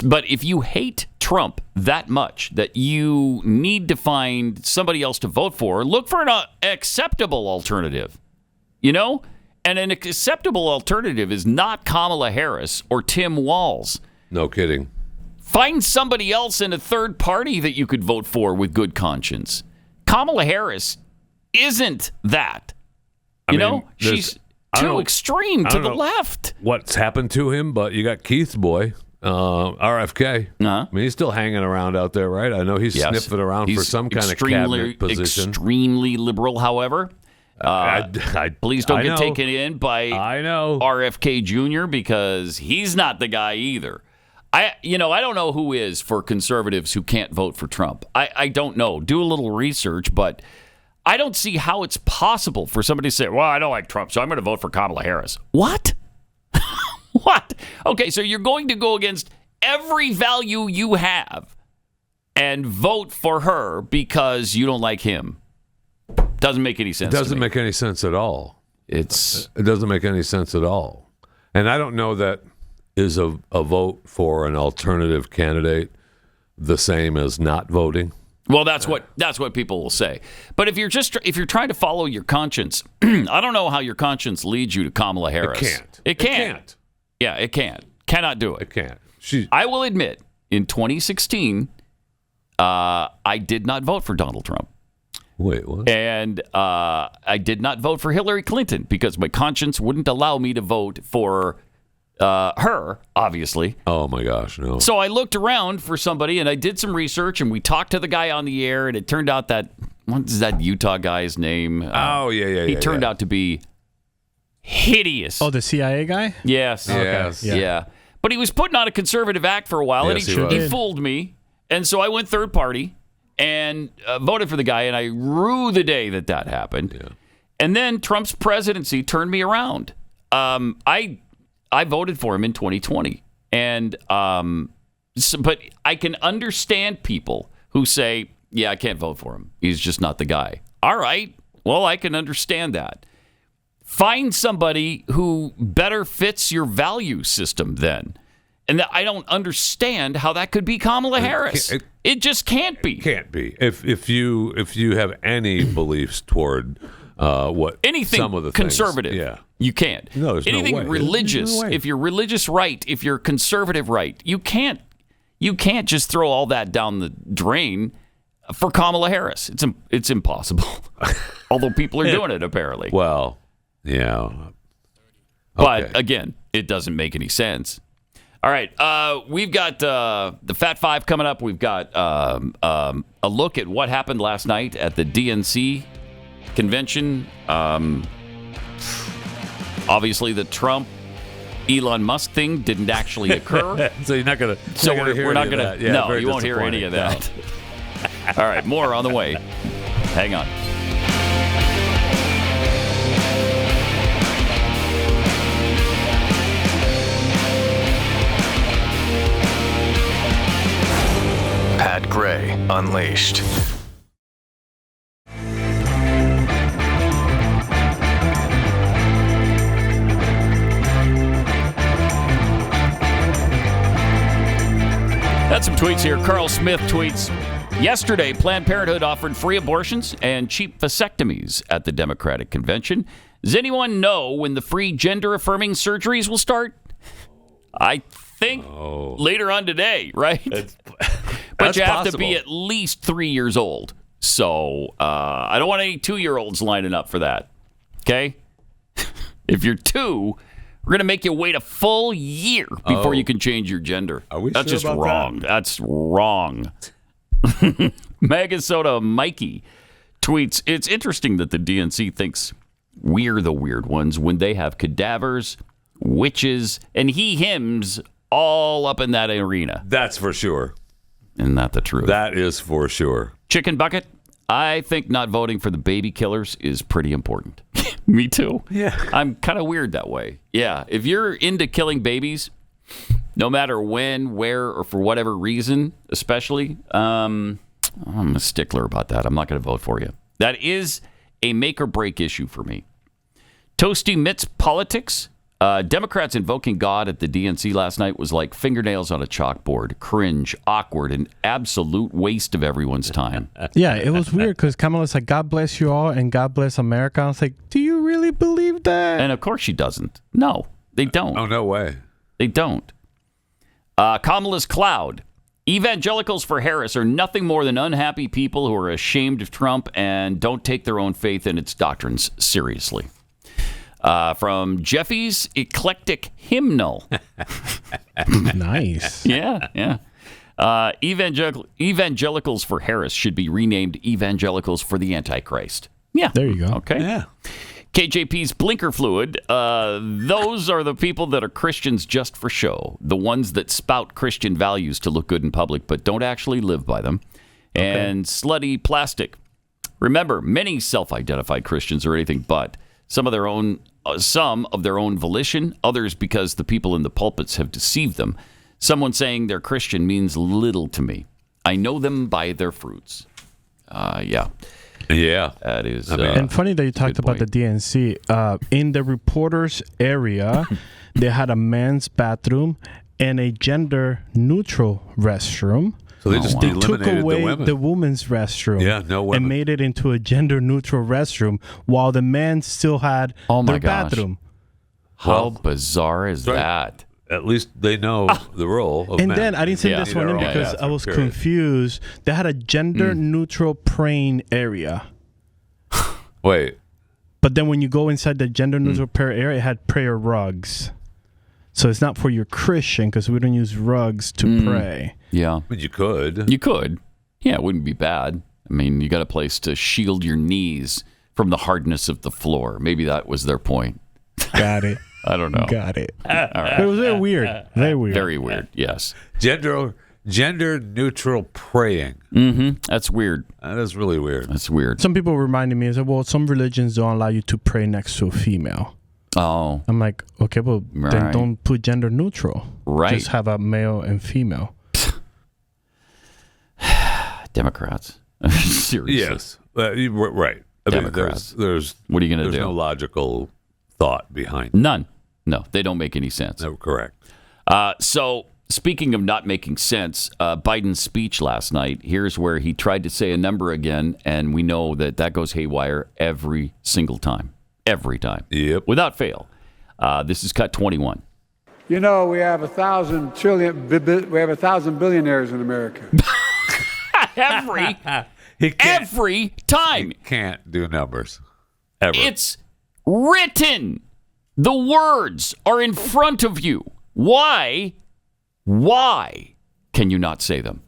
Speaker 2: But if you hate Trump that much that you need to find somebody else to vote for, look for an acceptable alternative, And an acceptable alternative is not Kamala Harris or Tim Walz.
Speaker 3: No kidding.
Speaker 2: Find somebody else in a third party that you could vote for with good conscience. Kamala Harris isn't that. She's too extreme to the left.
Speaker 3: What's happened to him, but you got Keith's boy. RFK. I mean, he's still hanging around out there, right? I know he's sniffing around for some kind of cabinet position.
Speaker 2: Extremely liberal, however. Please don't get taken in by RFK Jr. because he's not the guy either. I don't know who is for conservatives who can't vote for Trump. I don't know. Do a little research, but I don't see how it's possible for somebody to say, well, I don't like Trump, so I'm going to vote for Kamala Harris. What? What? Okay, so you're going to go against every value you have and vote for her because you don't like him. Doesn't make any sense.
Speaker 3: It doesn't make any sense at all. It doesn't make any sense at all. And I don't know that is a vote for an alternative candidate the same as not voting.
Speaker 2: Well, that's what people will say. But if you're trying to follow your conscience, I don't know how your conscience leads you to Kamala Harris.
Speaker 3: It can't.
Speaker 2: Yeah, it can't. Cannot do it.
Speaker 3: It can't.
Speaker 2: I will admit, in 2016, I did not vote for Donald Trump.
Speaker 3: Wait, what?
Speaker 2: And I did not vote for Hillary Clinton because my conscience wouldn't allow me to vote for her, obviously.
Speaker 3: Oh, my gosh, no.
Speaker 2: So I looked around for somebody, and I did some research, and we talked to the guy on the air, and it turned out that, what is that Utah guy's name? He turned out to be hideous.
Speaker 4: Oh, the CIA guy?
Speaker 2: Yes.
Speaker 3: Yes.
Speaker 2: Okay. Yeah. But he was putting on a conservative act for a while, and he fooled me. And so I went third party and voted for the guy, and I rue the day that happened.
Speaker 3: Yeah.
Speaker 2: And then Trump's presidency turned me around. I voted for him in 2020. And but I can understand people who say, yeah, I can't vote for him. He's just not the guy. All right. Well, I can understand that. Find somebody who better fits your value system then. And I don't understand how that could be Kamala Harris. It just can't be.
Speaker 3: Can't be. If you have any beliefs toward
Speaker 2: anything
Speaker 3: some of the
Speaker 2: conservative,
Speaker 3: things,
Speaker 2: you can't.
Speaker 3: No, there's
Speaker 2: anything
Speaker 3: no way.
Speaker 2: religious.
Speaker 3: No way.
Speaker 2: If you're religious right, if you're conservative right, you can't just throw all that down the drain for Kamala Harris. It's impossible. Although people are doing it apparently.
Speaker 3: Well, yeah.
Speaker 2: But again, it doesn't make any sense. All right, we've got the Fat Five coming up. We've got a look at what happened last night at the DNC convention. Obviously, the Trump Elon Musk thing didn't actually occur.
Speaker 3: So you're not going to.
Speaker 2: So we're not going to.
Speaker 3: Yeah,
Speaker 2: no, you won't hear any of that. All right, more on the way. Hang on.
Speaker 10: Pat Gray Unleashed.
Speaker 2: Tweets here. Carl Smith tweets, yesterday, Planned Parenthood offered free abortions and cheap vasectomies at the Democratic Convention. Does anyone know when the free gender-affirming surgeries will start? I think later on today, right? But you have to be at least 3 years old. So I don't want any 2-year-olds lining up for that. Okay? If you're 2, we're going to make you wait a full year before you can change your gender.
Speaker 3: Are we
Speaker 2: That's
Speaker 3: sure
Speaker 2: just
Speaker 3: about
Speaker 2: wrong.
Speaker 3: that?
Speaker 2: That's wrong. Megasoda Mikey tweets, it's interesting that the DNC thinks we're the weird ones when they have cadavers, witches, and he-hims all up in that arena.
Speaker 9: That's for sure.
Speaker 2: Isn't that the truth?
Speaker 9: That is for sure.
Speaker 2: Chicken Bucket, I think not voting for the baby killers is pretty important. Me too.
Speaker 9: Yeah.
Speaker 2: I'm kind of weird that way. Yeah. If you're into killing babies, no matter when, where, or for whatever reason, especially, I'm a stickler about that. I'm not going to vote for you. That is a make or break issue for me. Toasty Mitts politics. Democrats invoking God at the DNC last night was like fingernails on a chalkboard. Cringe, awkward, and absolute waste of everyone's time.
Speaker 4: Yeah, it was weird because Kamala's like, God bless you all and God bless America. I was like, do you really believe that?
Speaker 2: And of course she doesn't. No, they don't.
Speaker 9: Oh, no way.
Speaker 2: They don't. Kamala's cloud. Evangelicals for Harris are nothing more than unhappy people who are ashamed of Trump and don't take their own faith and its doctrines seriously. From Jeffy's Eclectic Hymnal.
Speaker 4: Nice.
Speaker 2: Yeah. Evangelicals for Harris should be renamed Evangelicals for the Antichrist. Yeah.
Speaker 4: There you go.
Speaker 2: Okay.
Speaker 3: Yeah.
Speaker 2: KJP's blinker fluid. Those are the people that are Christians just for show. The ones that spout Christian values to look good in public, but don't actually live by them. Okay. And slutty plastic. Remember, many self-identified Christians are anything but. Some of their own volition, others because the people in the pulpits have deceived them. Someone saying they're Christian means little to me. I know them by their fruits. Yeah. That is.
Speaker 4: And funny that you talked about the DNC. In the reporters' area, they had a men's bathroom and a gender-neutral restroom.
Speaker 9: So they just
Speaker 4: took
Speaker 9: eliminated
Speaker 4: away
Speaker 9: the
Speaker 4: women's restroom.
Speaker 9: Yeah, no women.
Speaker 4: And made it into a gender-neutral restroom while the men still had their bathroom.
Speaker 2: How bizarre is that?
Speaker 9: At least they know the role of
Speaker 4: and
Speaker 9: men.
Speaker 4: then I didn't say this one in because I was confused. They had a gender-neutral praying area.
Speaker 9: Wait.
Speaker 4: But then when you go inside the gender-neutral prayer area, it had prayer rugs. So it's not for your Christian because we don't use rugs to pray.
Speaker 2: Yeah.
Speaker 9: But you could.
Speaker 2: You could. Yeah, it wouldn't be bad. I mean, you got a place to shield your knees from the hardness of the floor. Maybe that was their point.
Speaker 4: Got it.
Speaker 2: I don't know.
Speaker 4: Got it.
Speaker 2: All right.
Speaker 4: It was very weird. Very weird.
Speaker 2: Very weird, yes.
Speaker 3: Gender-neutral praying.
Speaker 2: Mm-hmm. That's weird.
Speaker 3: That is really weird.
Speaker 2: That's weird.
Speaker 4: Some people reminded me, well, some religions don't allow you to pray next to a female.
Speaker 2: Oh.
Speaker 4: I'm like, okay, well, then don't put gender neutral.
Speaker 2: Right.
Speaker 4: Just have a male and female.
Speaker 2: Democrats. Seriously.
Speaker 9: Yes. Right. I mean, there's
Speaker 2: what are you going to do?
Speaker 9: There's no logical thought behind it.
Speaker 2: None. No, they don't make any sense.
Speaker 9: No, correct.
Speaker 2: So, speaking of not making sense, Biden's speech last night, here's where he tried to say a number again, and we know that goes haywire every single time. Every time.
Speaker 9: Yep.
Speaker 2: Without fail. This is cut 21.
Speaker 11: You know, we have 1,000 billionaires in America.
Speaker 2: Every time.
Speaker 3: He can't do numbers. Ever.
Speaker 2: It's written. The words are in front of you. Why can you not say them?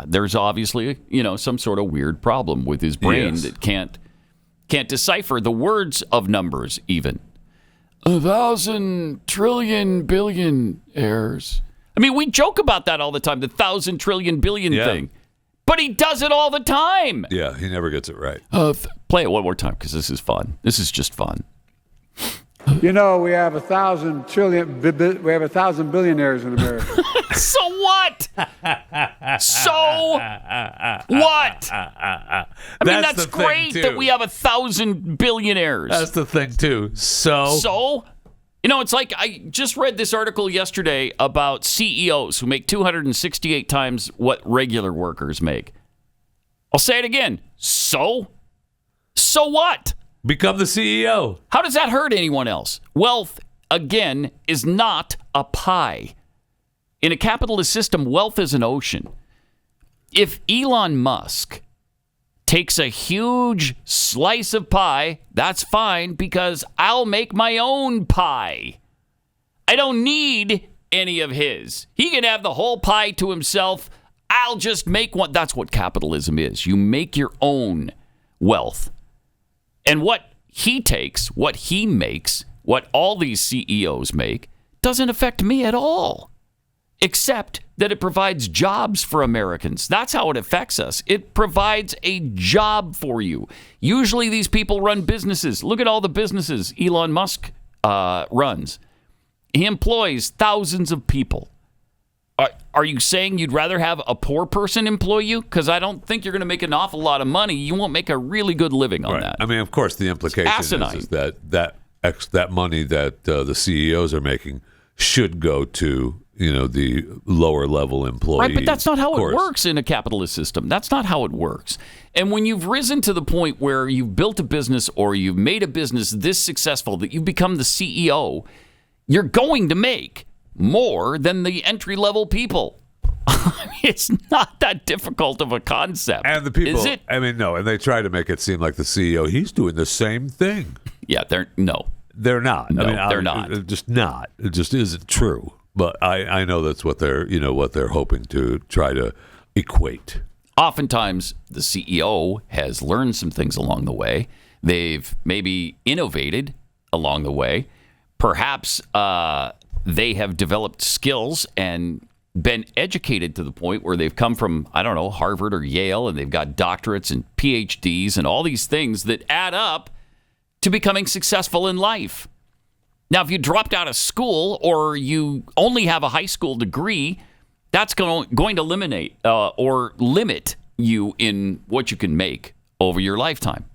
Speaker 2: There's obviously, some sort of weird problem with his brain that can't decipher the words of numbers even. 1,000 trillion billion heirs. I mean, we joke about that all the time, the 1,000 trillion billion thing. But he does it all the time.
Speaker 9: Yeah, he never gets it right.
Speaker 2: Play it one more time because this is fun. This is just fun.
Speaker 11: You know, we have 1,000 billionaires in America.
Speaker 2: So what? So what? I mean, that's great that we have 1,000 billionaires.
Speaker 3: That's the thing, too. So?
Speaker 2: You know, it's like I just read this article yesterday about CEOs who make 268 times what regular workers make. I'll say it again. So what?
Speaker 3: Become the CEO.
Speaker 2: How does that hurt anyone else? Wealth, again, is not a pie. In a capitalist system, wealth is an ocean. If Elon Musk takes a huge slice of pie, that's fine because I'll make my own pie. I don't need any of his. He can have the whole pie to himself. I'll just make one. That's what capitalism is. You make your own wealth. And what he takes, what he makes, what all these CEOs make, doesn't affect me at all. Except that it provides jobs for Americans. That's how it affects us. It provides a job for you. Usually these people run businesses. Look at all the businesses Elon Musk runs. He employs thousands of people. Are you saying you'd rather have a poor person employ you? Because I don't think you're going to make an awful lot of money. You won't make a really good living on that.
Speaker 3: I mean, of course, the implication is that money that the CEOs are making should go to the lower level employees.
Speaker 2: Right, but that's not how it works in a capitalist system. That's not how it works. And when you've risen to the point where you've built a business or you've made a business this successful that you've become the CEO, you're going to make more than the entry-level people. I mean, it's not that difficult of a concept.
Speaker 3: And the people,
Speaker 2: is it?
Speaker 3: I mean, no, and they try to make it seem like the CEO, he's doing the same thing.
Speaker 2: Yeah, they're not.
Speaker 3: No,
Speaker 2: they're not.
Speaker 3: It's just not. It just isn't true. But I know that's what they're hoping to try to equate.
Speaker 2: Oftentimes, the CEO has learned some things along the way. They've maybe innovated along the way. Perhaps they have developed skills and been educated to the point where they've come from, I don't know, Harvard or Yale, and they've got doctorates and PhDs and all these things that add up to becoming successful in life. Now, if you dropped out of school or you only have a high school degree, that's going to eliminate or limit you in what you can make over your lifetime,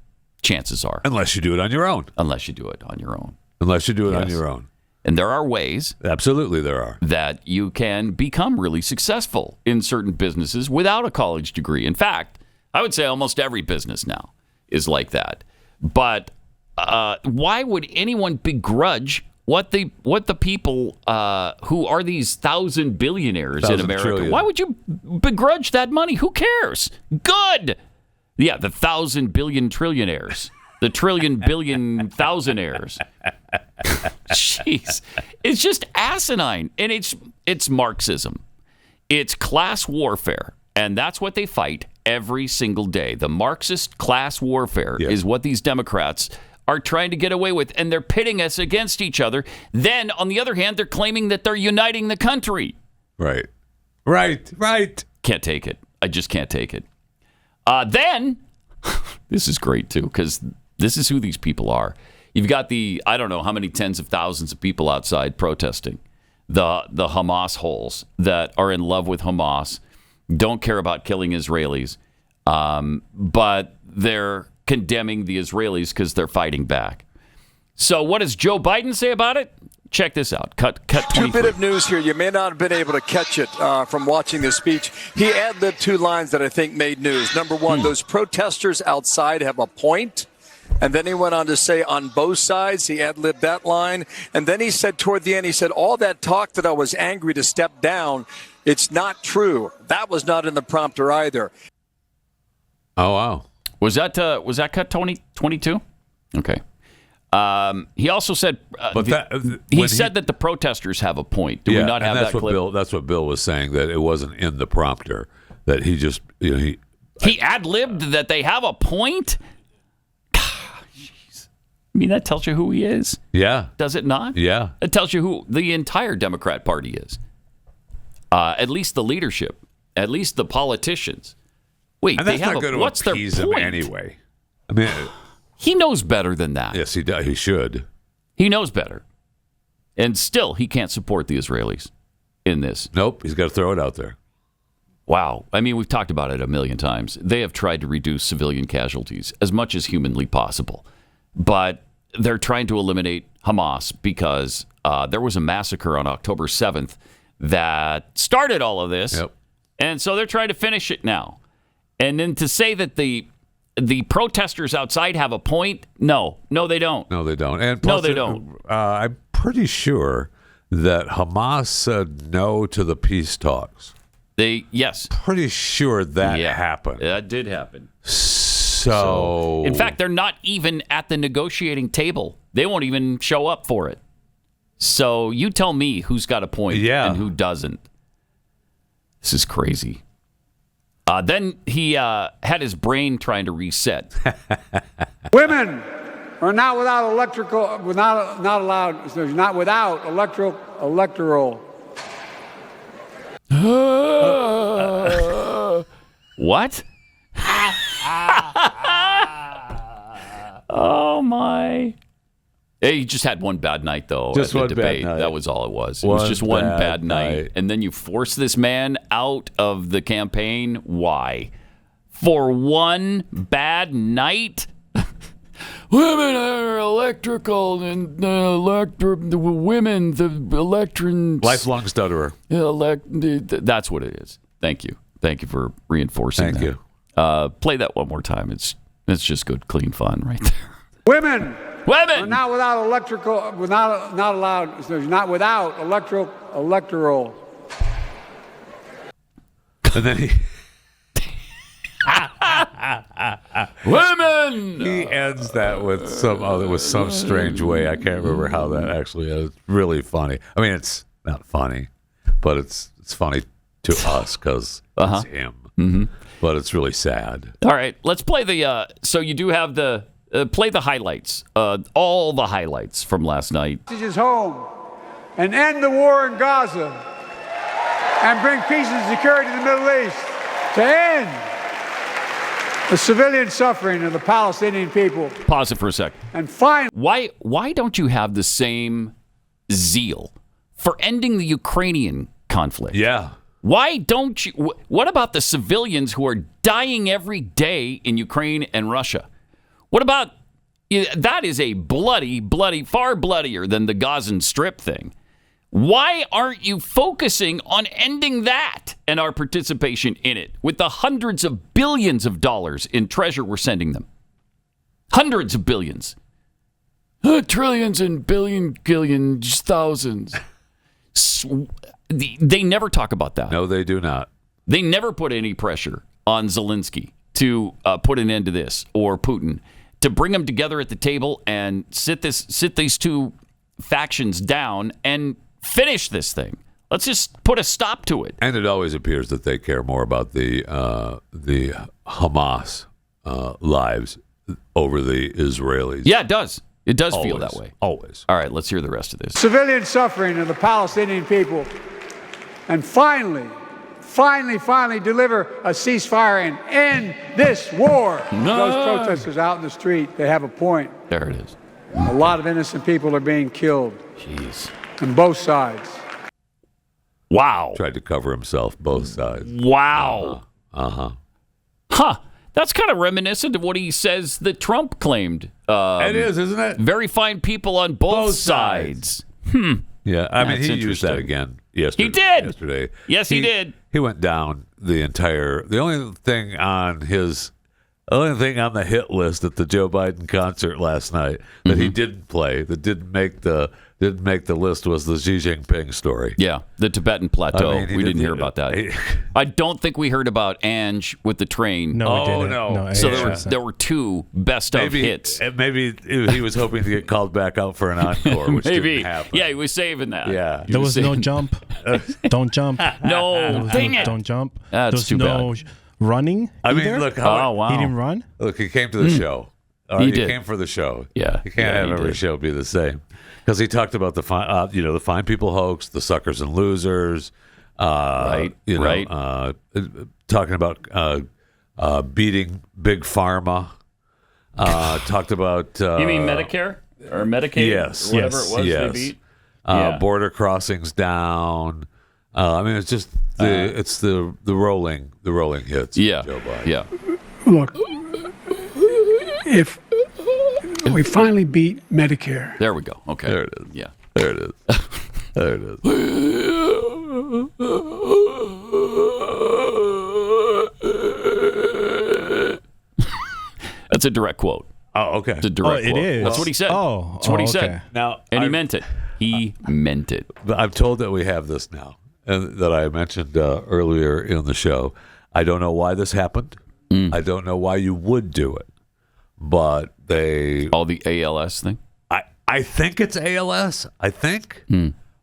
Speaker 2: chances are.
Speaker 3: Unless you do it on your own.
Speaker 2: And there are ways.
Speaker 3: Absolutely there are.
Speaker 2: That you can become really successful in certain businesses without a college degree. In fact, I would say almost every business now is like that. But why would anyone begrudge what the people who are these 1,000 billionaires in America? Trillion. Why would you begrudge that money? Who cares? Good. Yeah, the 1,000 billion trillionaires. The trillion billion thousandaires. Jeez. It's just asinine. And it's Marxism. It's class warfare. And that's what they fight every single day. The Marxist class warfare is what these Democrats are trying to get away with. And they're pitting us against each other. Then, on the other hand, they're claiming that they're uniting the country.
Speaker 3: Right.
Speaker 2: Can't take it. I just can't take it. Then, this is great, too, because this is who these people are. You've got I don't know how many tens of thousands of people outside protesting. The Hamas holes that are in love with Hamas, don't care about killing Israelis, but they're condemning the Israelis because they're fighting back. So what does Joe Biden say about it? Check this out. Cut 23.
Speaker 12: Two bit of news here. You may not have been able to catch it from watching this speech. He ad-libbed two lines that I think made news. Number one, those protesters outside have a point. And then he went on to say on both sides, he ad-libbed that line. And then he said toward the end, he said, all that talk that I was angry to step down, it's not true. That was not in the prompter either.
Speaker 3: Oh, wow.
Speaker 2: Was that cut 22? Okay. He also said, he said that the protesters have a point. Do we not have that clip?
Speaker 3: That's what Bill was saying, that it wasn't in the prompter, that he just, he
Speaker 2: ad-libbed that they have a point? I mean, that tells you who he is.
Speaker 3: Yeah.
Speaker 2: Does it not?
Speaker 3: Yeah.
Speaker 2: It tells you who the entire Democrat Party is. At least the leadership. At least the politicians. Wait,
Speaker 3: and that's not going to appease him anyway. I mean,
Speaker 2: he knows better than that.
Speaker 3: Yes, he does. He should.
Speaker 2: He knows better. And still, he can't support the Israelis in this.
Speaker 3: Nope. He's got to throw it out there.
Speaker 2: Wow. I mean, we've talked about it a million times. They have tried to reduce civilian casualties as much as humanly possible. But they're trying to eliminate Hamas because there was a massacre on October 7th that started all of this.
Speaker 3: Yep.
Speaker 2: And so they're trying to finish it now. And then to say that the protesters outside have a point, no, they don't.
Speaker 3: No, they don't. And plus,
Speaker 2: no, they don't.
Speaker 3: I'm pretty sure that Hamas said no to the peace talks.
Speaker 2: Yes.
Speaker 3: Pretty sure that happened.
Speaker 2: That did happen.
Speaker 3: So,
Speaker 2: in fact, they're not even at the negotiating table. They won't even show up for it. So you tell me who's got a point and who doesn't. This is crazy. Then he had his brain trying to reset.
Speaker 11: Women are not without electrical, not allowed, not without electoral.
Speaker 2: What? Oh my! Hey, he just had one bad night though.
Speaker 3: Just
Speaker 2: at the
Speaker 3: one
Speaker 2: debate.
Speaker 3: bad night.
Speaker 2: That was all it was. It was just one bad night, and then you force this man out of the campaign. Why? For one bad night? Women are electrical and the women, the electrons.
Speaker 3: Lifelong stutterer.
Speaker 2: That's what it is. Thank you for reinforcing that.
Speaker 3: Thank you.
Speaker 2: Play that one more time. It's just good, clean fun right there.
Speaker 11: Women are not without not allowed, not without electoral.
Speaker 3: And then he...
Speaker 2: Women.
Speaker 3: He ends that with some strange way. I can't remember how that actually is. Really funny. I mean, it's not funny, but it's funny to us because it's him.
Speaker 2: Mm-hmm.
Speaker 3: But it's really sad.
Speaker 2: All right, let's play the. So you do have the play the highlights, all the highlights from last night.
Speaker 11: Is home, and end the war in Gaza, and bring peace and security to the Middle East. To end the civilian suffering of the Palestinian people.
Speaker 2: Pause it for a sec.
Speaker 11: And finally,
Speaker 2: why don't you have the same zeal for ending the Ukrainian conflict?
Speaker 3: Yeah.
Speaker 2: Why don't you? What about the civilians who are dying every day in Ukraine and Russia? What about that? Is a bloody, far bloodier than the Gazan Strip thing. Why aren't you focusing on ending that and our participation in it with the hundreds of billions of dollars in treasure we're sending them? Hundreds of billions. Trillions and billions, thousands. They never talk about that.
Speaker 3: No, they do not.
Speaker 2: They never put any pressure on Zelensky to put an end to this, or Putin, to bring them together at the table and sit these two factions down and finish this thing. Let's just put a stop to it.
Speaker 3: And it always appears that they care more about the Hamas lives over the Israelis.
Speaker 2: Yeah, it does. It does
Speaker 3: always,
Speaker 2: feel that way.
Speaker 3: Always.
Speaker 2: All right, let's hear the rest of this.
Speaker 11: Civilian suffering of the Palestinian people. And finally deliver a ceasefire and end this war.
Speaker 2: No.
Speaker 11: Those protesters out in the street, they have a point.
Speaker 2: There it is.
Speaker 11: A lot of innocent people are being killed.
Speaker 2: Jeez.
Speaker 11: On both sides.
Speaker 2: Wow.
Speaker 3: Tried to cover himself, both sides.
Speaker 2: Wow.
Speaker 3: Uh-huh.
Speaker 2: That's kind of reminiscent of what he says that Trump claimed.
Speaker 3: It is, isn't it?
Speaker 2: Very fine people on both sides.
Speaker 3: Yeah, I mean,
Speaker 2: That's
Speaker 3: he used that again yesterday.
Speaker 2: He did.
Speaker 3: Yesterday.
Speaker 2: Yes, he did.
Speaker 3: He went down the only thing on the hit list at the Joe Biden concert last night that he didn't play, that didn't make the list, was the Xi Jinping story.
Speaker 2: Yeah, the Tibetan plateau.
Speaker 3: I mean,
Speaker 2: we didn't hear about that. I don't think we heard about Ange with the train.
Speaker 4: No, we didn't.
Speaker 3: No.
Speaker 2: So there were two best of hits.
Speaker 3: Maybe he was hoping to get called back out for an encore, which didn't happen.
Speaker 2: Yeah, he was saving that.
Speaker 3: Yeah.
Speaker 4: There was no jump. Don't jump.
Speaker 2: No, dang it.
Speaker 4: Don't jump.
Speaker 2: That's too bad.
Speaker 4: Running.
Speaker 3: I mean,
Speaker 4: either.
Speaker 3: look.
Speaker 2: Oh, wow.
Speaker 4: He didn't run.
Speaker 3: Look, he came to the show.
Speaker 2: He did.
Speaker 3: Came for the show.
Speaker 2: Yeah.
Speaker 3: You can't have every show be the same. Because he talked about the fine people hoax, the suckers and losers,
Speaker 2: right.
Speaker 3: Talking about beating big pharma. Talked about
Speaker 2: you mean Medicare or Medicaid?
Speaker 3: Yes,
Speaker 2: or whatever it was they beat.
Speaker 3: Border crossings down. I mean, it's just the rolling hits.
Speaker 2: Yeah,
Speaker 3: Joe Biden.
Speaker 2: Yeah.
Speaker 11: Look,
Speaker 2: do?
Speaker 13: We finally beat Medicare.
Speaker 2: There we go. Okay.
Speaker 3: There it is.
Speaker 2: Yeah.
Speaker 3: There it is. There it is.
Speaker 2: That's a direct quote.
Speaker 3: Oh, okay.
Speaker 2: It's a direct
Speaker 4: it
Speaker 2: quote.
Speaker 4: is.
Speaker 2: That's what he said. That's what he said.
Speaker 3: Now,
Speaker 2: And he meant it. He meant it.
Speaker 3: I'm told that we have this now, and that I mentioned earlier in the show. I don't know why this happened. I don't know why you would do it, but they
Speaker 2: the ALS thing.
Speaker 3: I think it's ALS. I think,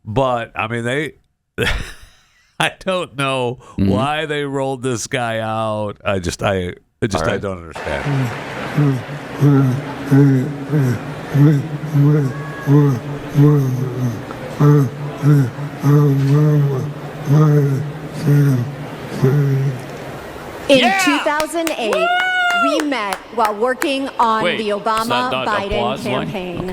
Speaker 3: but I mean they. I don't know why they rolled this guy out. I don't understand.
Speaker 14: In 2008, we met while working on the Obama-Biden campaign.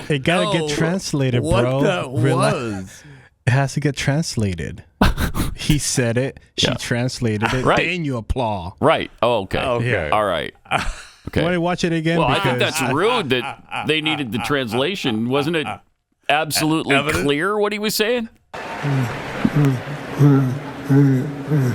Speaker 4: Okay. It gotta get translated, bro.
Speaker 3: What that was?
Speaker 4: It has to get translated. He said it. She translated it.
Speaker 2: Right.
Speaker 4: Then you applaud.
Speaker 2: Right. Oh, okay.
Speaker 3: Okay.
Speaker 2: All right. Okay.
Speaker 4: Want to watch it again?
Speaker 2: Well, I think
Speaker 4: Because-
Speaker 2: that's rude that they needed the translation. Wasn't it absolutely clear what he was saying?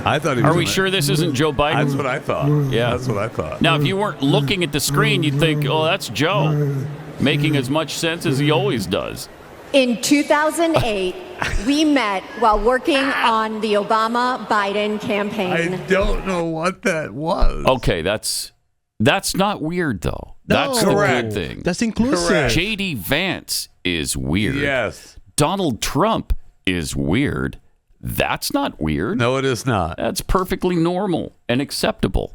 Speaker 3: I thought.
Speaker 2: Are we sure this isn't Joe Biden?
Speaker 3: That's what I thought.
Speaker 2: Yeah.
Speaker 3: That's what I thought.
Speaker 2: Now, if you weren't looking at the screen, you'd think, oh, that's Joe, making as much sense as he always does.
Speaker 14: In 2008, we met while working on the Obama-Biden campaign.
Speaker 3: I don't know what that was.
Speaker 2: Okay, that's not weird, though. That's the good thing.
Speaker 4: That's inclusive.
Speaker 3: Correct.
Speaker 2: J.D. Vance is weird.
Speaker 3: Yes.
Speaker 2: Donald Trump is weird. That's not weird.
Speaker 3: No, it is not.
Speaker 2: That's perfectly normal and acceptable.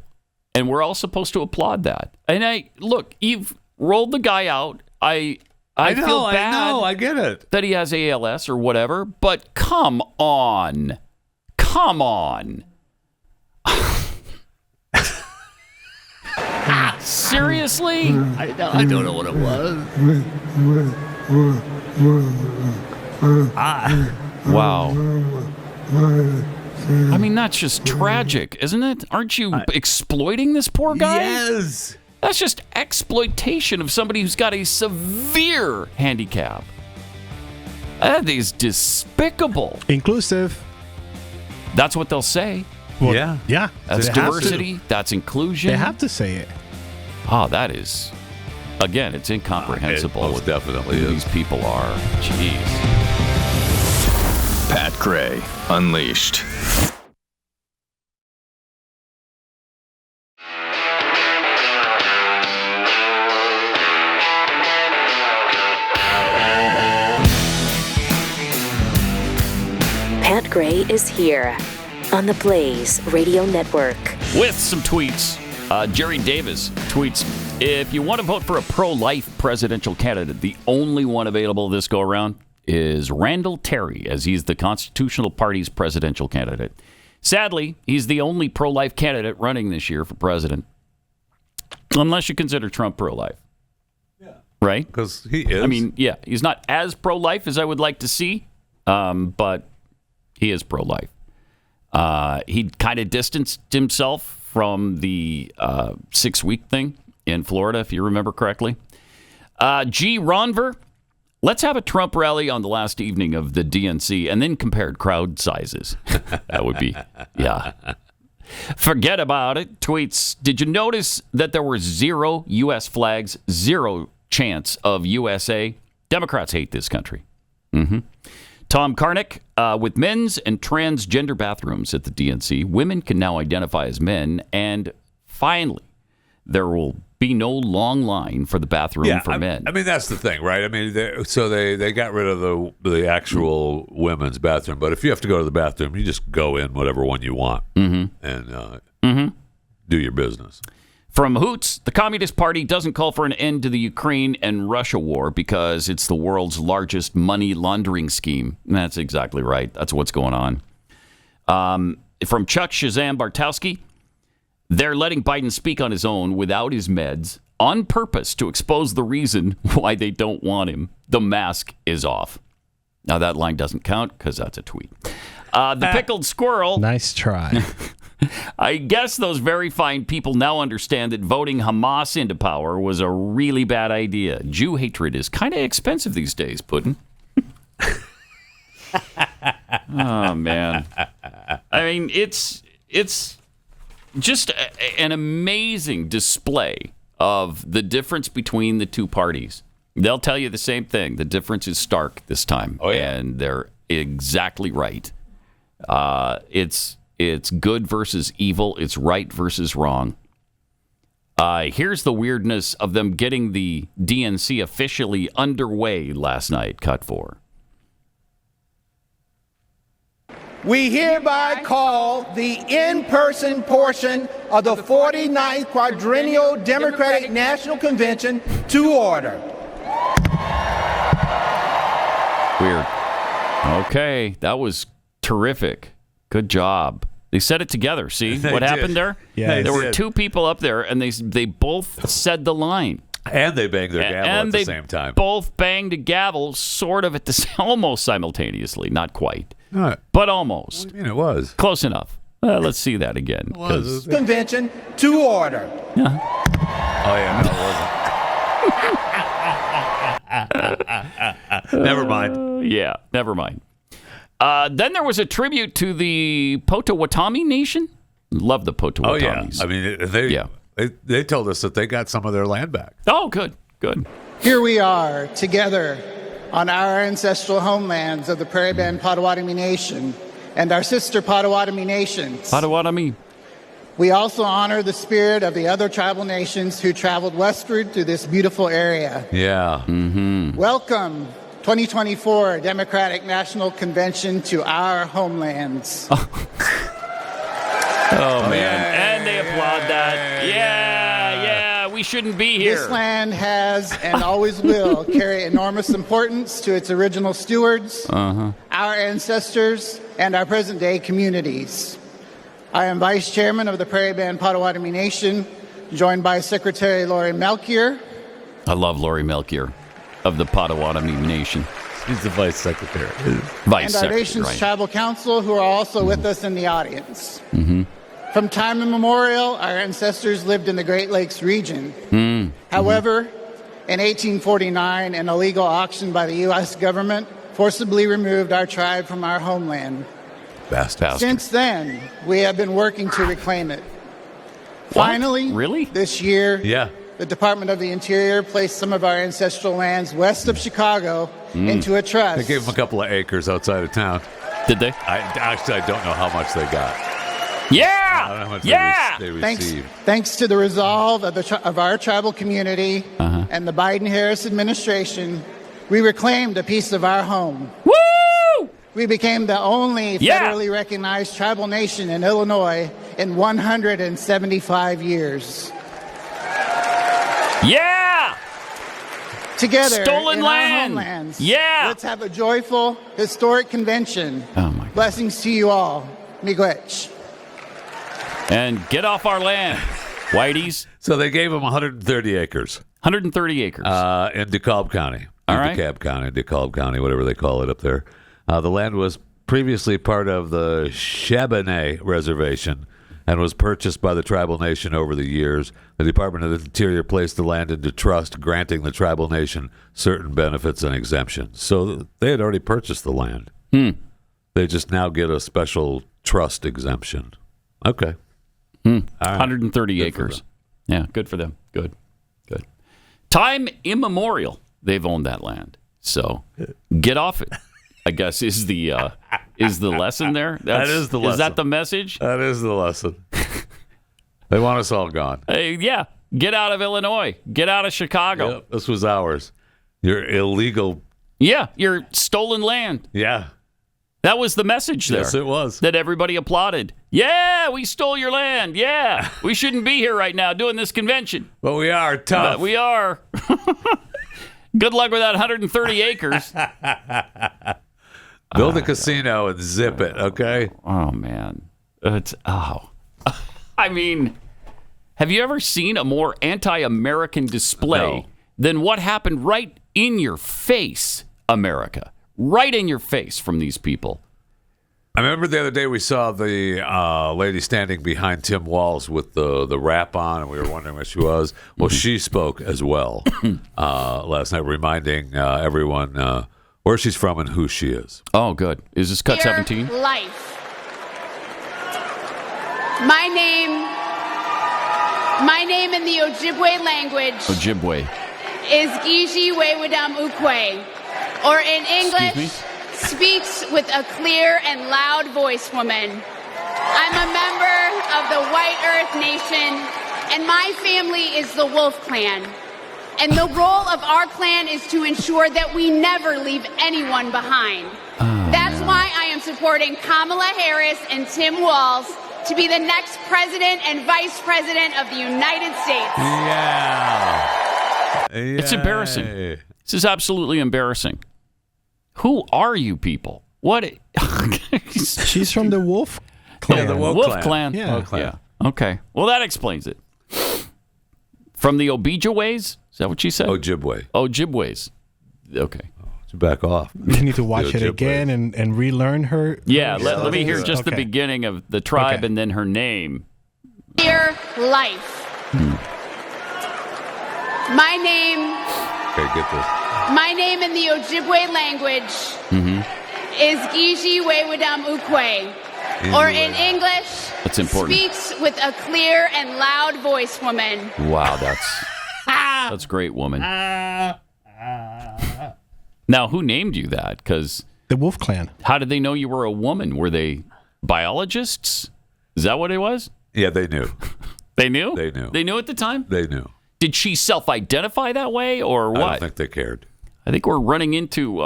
Speaker 2: And we're all supposed to applaud that. And look, you've rolled the guy out. I feel bad.
Speaker 3: I know. I get it.
Speaker 2: That he has ALS or whatever, but come on. Come on. Seriously?
Speaker 3: I don't know what it was.
Speaker 2: Wow. I mean, that's just tragic, isn't it? Aren't you exploiting this poor guy?
Speaker 3: Yes.
Speaker 2: That's just exploitation of somebody who's got a severe handicap. That is despicable.
Speaker 4: Inclusive.
Speaker 2: That's what they'll say.
Speaker 4: Well,
Speaker 3: Yeah.
Speaker 4: Yeah.
Speaker 2: That's
Speaker 4: They have
Speaker 2: diversity. That's inclusion.
Speaker 4: They have to say it.
Speaker 2: Oh, that is, again, it's incomprehensible.
Speaker 3: It most definitely
Speaker 2: who
Speaker 3: is.
Speaker 2: these people are. Jeez.
Speaker 10: Pat Gray Unleashed.
Speaker 1: Pat Gray is here on the Blaze Radio Network.
Speaker 2: With some tweets, Jerry Davis tweets, if you want to vote for a pro-life presidential candidate, the only one available this go-around is Randall Terry, as he's the Constitutional Party's presidential candidate. Sadly, he's the only pro-life candidate running this year for president, unless you consider Trump pro-life. Yeah. Right?
Speaker 3: Because he is.
Speaker 2: I mean, yeah, he's not as pro-life as I would like to see, but he is pro-life. He kind of distanced himself from the 6-week thing in Florida, if you remember correctly. G. Ronver, let's have a Trump rally on the last evening of the DNC and then compared crowd sizes. That would be, yeah. Forget about it. Tweets, did you notice that there were 0 U.S. flags, 0 chants of USA? Democrats hate this country. Mm-hmm. Tom Karnick, with men's and transgender bathrooms at the DNC, women can now identify as men, and finally, there will be no long line for the bathroom for men.
Speaker 3: I mean, that's the thing, right? I mean, they got rid of the actual women's bathroom, but if you have to go to the bathroom, you just go in whatever one you want and do your business.
Speaker 2: From Hoots, the Communist Party doesn't call for an end to the Ukraine and Russia war because it's the world's largest money laundering scheme. That's exactly right. That's what's going on. From Chuck Shazam Bartowski, they're letting Biden speak on his own without his meds on purpose to expose the reason why they don't want him. The mask is off. Now, that line doesn't count because that's a tweet. The Pickled Squirrel.
Speaker 4: Nice try.
Speaker 2: I guess those very fine people now understand that voting Hamas into power was a really bad idea. Jew hatred is kind of expensive these days, Puddin'. Oh, man. I mean, it's just an amazing display of the difference between the two parties. They'll tell you the same thing. The difference is stark this time.
Speaker 3: Oh, yeah.
Speaker 2: And they're exactly right. It's good versus evil. It's right versus wrong. Here's the weirdness of them getting the DNC officially underway last night. Cut 4.
Speaker 15: We hereby call the in-person portion of the 49th Quadrennial Democratic National Convention to order.
Speaker 2: Weird. Okay, that was terrific. Good job. They said it together. See what happened there?
Speaker 3: Yeah,
Speaker 2: there were two people up there, and they both said the line.
Speaker 3: And they banged their gavel at the same time.
Speaker 2: Both banged a gavel, sort of almost simultaneously. Not quite,
Speaker 3: right.
Speaker 2: But almost.
Speaker 3: What do you mean it was?
Speaker 2: Close enough. Let's see that again.
Speaker 15: Convention to order.
Speaker 2: Yeah.
Speaker 3: Oh, yeah, no, it wasn't. Never mind.
Speaker 2: Yeah, never mind. Then there was a tribute to the Potawatomi Nation. Love the Potawatomis.
Speaker 3: Oh, yeah. I mean, they told us that they got some of their land back.
Speaker 2: Oh, good.
Speaker 16: Here we are together on our ancestral homelands of the Prairie Band Potawatomi Nation and our sister Potawatomi nations.
Speaker 2: Potawatomi.
Speaker 16: We also honor the spirit of the other tribal nations who traveled westward through this beautiful area.
Speaker 3: Yeah.
Speaker 2: Mm-hmm.
Speaker 16: Welcome, 2024 Democratic National Convention to our homelands.
Speaker 2: Oh, man. And they applaud that. Yeah, we shouldn't be here.
Speaker 16: This land has and always will carry enormous importance to its original stewards, our ancestors, and our present-day communities. I am Vice Chairman of the Prairie Band Potawatomi Nation, joined by Secretary Lori Melchior.
Speaker 2: I love Lori Melchior of the Potawatomi Nation.
Speaker 3: He's the Vice Secretary.
Speaker 2: Vice
Speaker 16: and our
Speaker 2: Secretary,
Speaker 16: nation's
Speaker 2: right.
Speaker 16: tribal council, who are also with us in the audience.
Speaker 2: Mm-hmm.
Speaker 16: From time immemorial, our ancestors lived in the Great Lakes region.
Speaker 2: Mm-hmm.
Speaker 16: However, in 1849, an illegal auction by the U.S. government forcibly removed our tribe from our homeland.
Speaker 3: Bastard.
Speaker 16: Since then, we have been working to reclaim it.
Speaker 2: What?
Speaker 16: Finally,
Speaker 2: Really?
Speaker 16: this year,
Speaker 3: Yeah.
Speaker 16: the Department of the Interior placed some of our ancestral lands west of Chicago into a trust.
Speaker 3: They gave them a couple of acres outside of town.
Speaker 2: Did they?
Speaker 3: I don't know how much they got.
Speaker 2: Yeah!
Speaker 3: I don't know how much they received.
Speaker 16: Thanks to the resolve of our tribal community and the Biden-Harris administration, we reclaimed a piece of our home.
Speaker 2: Woo!
Speaker 16: We became the only federally recognized tribal nation in Illinois in 175 years.
Speaker 2: Yeah!
Speaker 16: Together
Speaker 2: Stolen
Speaker 16: in
Speaker 2: land.
Speaker 16: our homelands.
Speaker 2: Yeah!
Speaker 16: Let's have a joyful, historic convention.
Speaker 2: Oh, my God.
Speaker 16: Blessings to you all. Miigwech.
Speaker 2: And get off our land, whiteys.
Speaker 3: So they gave them 130 acres.
Speaker 2: 130 acres.
Speaker 3: In DeKalb County.
Speaker 2: All right.
Speaker 3: DeKalb County, whatever they call it up there. The land was previously part of the Chabanais Reservation and was purchased by the tribal nation over the years. The Department of the Interior placed the land into trust, granting the tribal nation certain benefits and exemptions. So they had already purchased the land. They just now get a special trust exemption. Okay.
Speaker 2: All right. 130 acres. Yeah, good for them. Good. Time immemorial, they've owned that land. So get off it, I guess, is the lesson there?
Speaker 3: That is the lesson.
Speaker 2: Is that the message?
Speaker 3: That is the lesson. They want us all gone.
Speaker 2: Yeah. Get out of Illinois. Get out of Chicago.
Speaker 3: Yep, this was ours. You're illegal.
Speaker 2: Yeah, your stolen land.
Speaker 3: Yeah.
Speaker 2: That was the message there.
Speaker 3: Yes, it was.
Speaker 2: That everybody applauded. Yeah, we stole your land. Yeah, we shouldn't be here right now doing this convention.
Speaker 3: But we are tough.
Speaker 2: But we are. Good luck with that 130 acres.
Speaker 3: Build a casino and zip it, okay?
Speaker 2: Oh, man. I mean, have you ever seen a more anti-American display than what happened right in your face, America? Right in your face from these people.
Speaker 3: I remember the other day we saw the lady standing behind Tim Walz with the wrap on, and we were wondering what she was. Well, she spoke as well last night, reminding everyone where she's from and who she is.
Speaker 2: Oh, good. Is this cut 17?
Speaker 17: Life. My name in the Ojibwe language is Gigi Wewadam Ukwe, or in English, speaks with a clear and loud voice woman. I'm a member of the White Earth Nation, and my family is the Wolf Clan. And the role of our clan is to ensure that we never leave anyone behind. That's why I am supporting Kamala Harris and Tim Walz to be the next president and vice president of the United States.
Speaker 3: Yeah.
Speaker 2: It's embarrassing. This is absolutely embarrassing. Who are you people? What?
Speaker 4: She's from the Wolf Clan.
Speaker 3: Yeah, the
Speaker 2: Wolf Clan.
Speaker 4: Yeah.
Speaker 3: Wolf Clan.
Speaker 2: Yeah. Okay. Well, that explains it. From the Ojibways? Is that what she said?
Speaker 3: Ojibwe.
Speaker 2: Ojibways. Okay.
Speaker 3: Back off.
Speaker 4: You need to watch it again and relearn her.
Speaker 2: Yeah, let me hear just the beginning of the tribe and then her name.
Speaker 17: Dear life. My name.
Speaker 3: Okay, get this.
Speaker 17: My name in the Ojibwe language is Gigi Wewadam Ukwe, or in English,
Speaker 2: That's important.
Speaker 17: speaks with a clear and loud voice woman.
Speaker 2: Wow, that's great, woman. Now, who named you that? Because
Speaker 4: the Wolf Clan.
Speaker 2: How did they know you were a woman? Were they biologists? Is that what it was?
Speaker 3: Yeah, they knew.
Speaker 2: They knew?
Speaker 3: They knew.
Speaker 2: They knew at the time?
Speaker 3: They knew.
Speaker 2: Did she self-identify that way or what?
Speaker 3: I don't think they cared.
Speaker 2: I think we're running into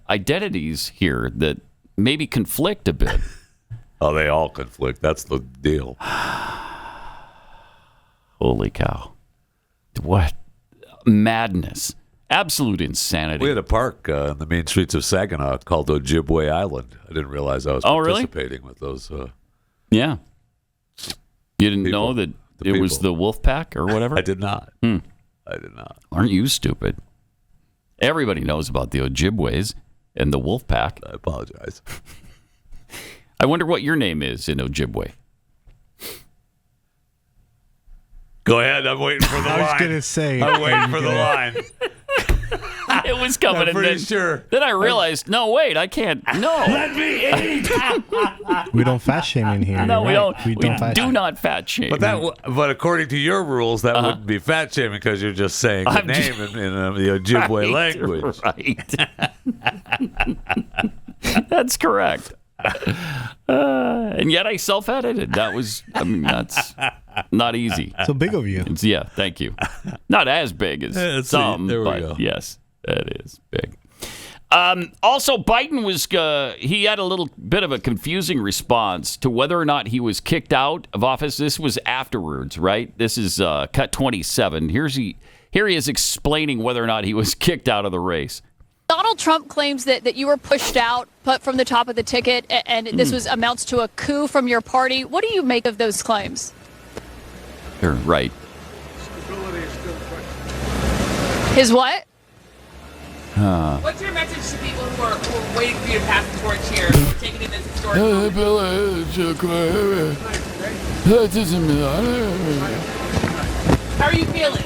Speaker 2: identities here that maybe conflict a bit.
Speaker 3: Oh, they all conflict. That's the deal.
Speaker 2: Holy cow. What madness. Absolute insanity.
Speaker 3: We had a park in the main streets of Saginaw called Ojibwe Island. I didn't realize I was participating with those.
Speaker 2: Yeah. You didn't know that it was the Wolf Pack or whatever?
Speaker 3: I did not. I did not.
Speaker 2: Aren't you stupid? Everybody knows about the Ojibways and the Wolf Pack.
Speaker 3: I apologize.
Speaker 2: I wonder what your name is in Ojibwe.
Speaker 3: Go ahead. I'm waiting for the line.
Speaker 4: I was going to say.
Speaker 3: I'm waiting for the line.
Speaker 2: It was coming.
Speaker 3: I'm pretty sure.
Speaker 2: Then I realized, no, wait, I can't. No.
Speaker 3: Let me eat.
Speaker 4: We don't fat shame in here.
Speaker 2: No, we don't.
Speaker 4: We
Speaker 2: do not fat shame.
Speaker 3: But according to your rules, that wouldn't be fat shaming because you're just saying the name in the Ojibwe language.
Speaker 2: Right. That's correct. And yet I self-edited. That's not easy.
Speaker 4: So big of you.
Speaker 2: Yeah, thank you. Not as big as some,
Speaker 3: there we
Speaker 2: but
Speaker 3: go.
Speaker 2: Yes, it is big. Also, Biden he had a little bit of a confusing response to whether or not he was kicked out of office. This was afterwards, right? This is cut 27. Here he is explaining whether or not he was kicked out of the race.
Speaker 5: Donald Trump claims that you were pushed out, put from the top of the ticket, and this amounts to a coup from your party. What do you make of those claims?
Speaker 2: You're right.
Speaker 5: His what?
Speaker 18: What's your message to people who are waiting for you to pass the torch here, taking in this historic moment? How are you feeling?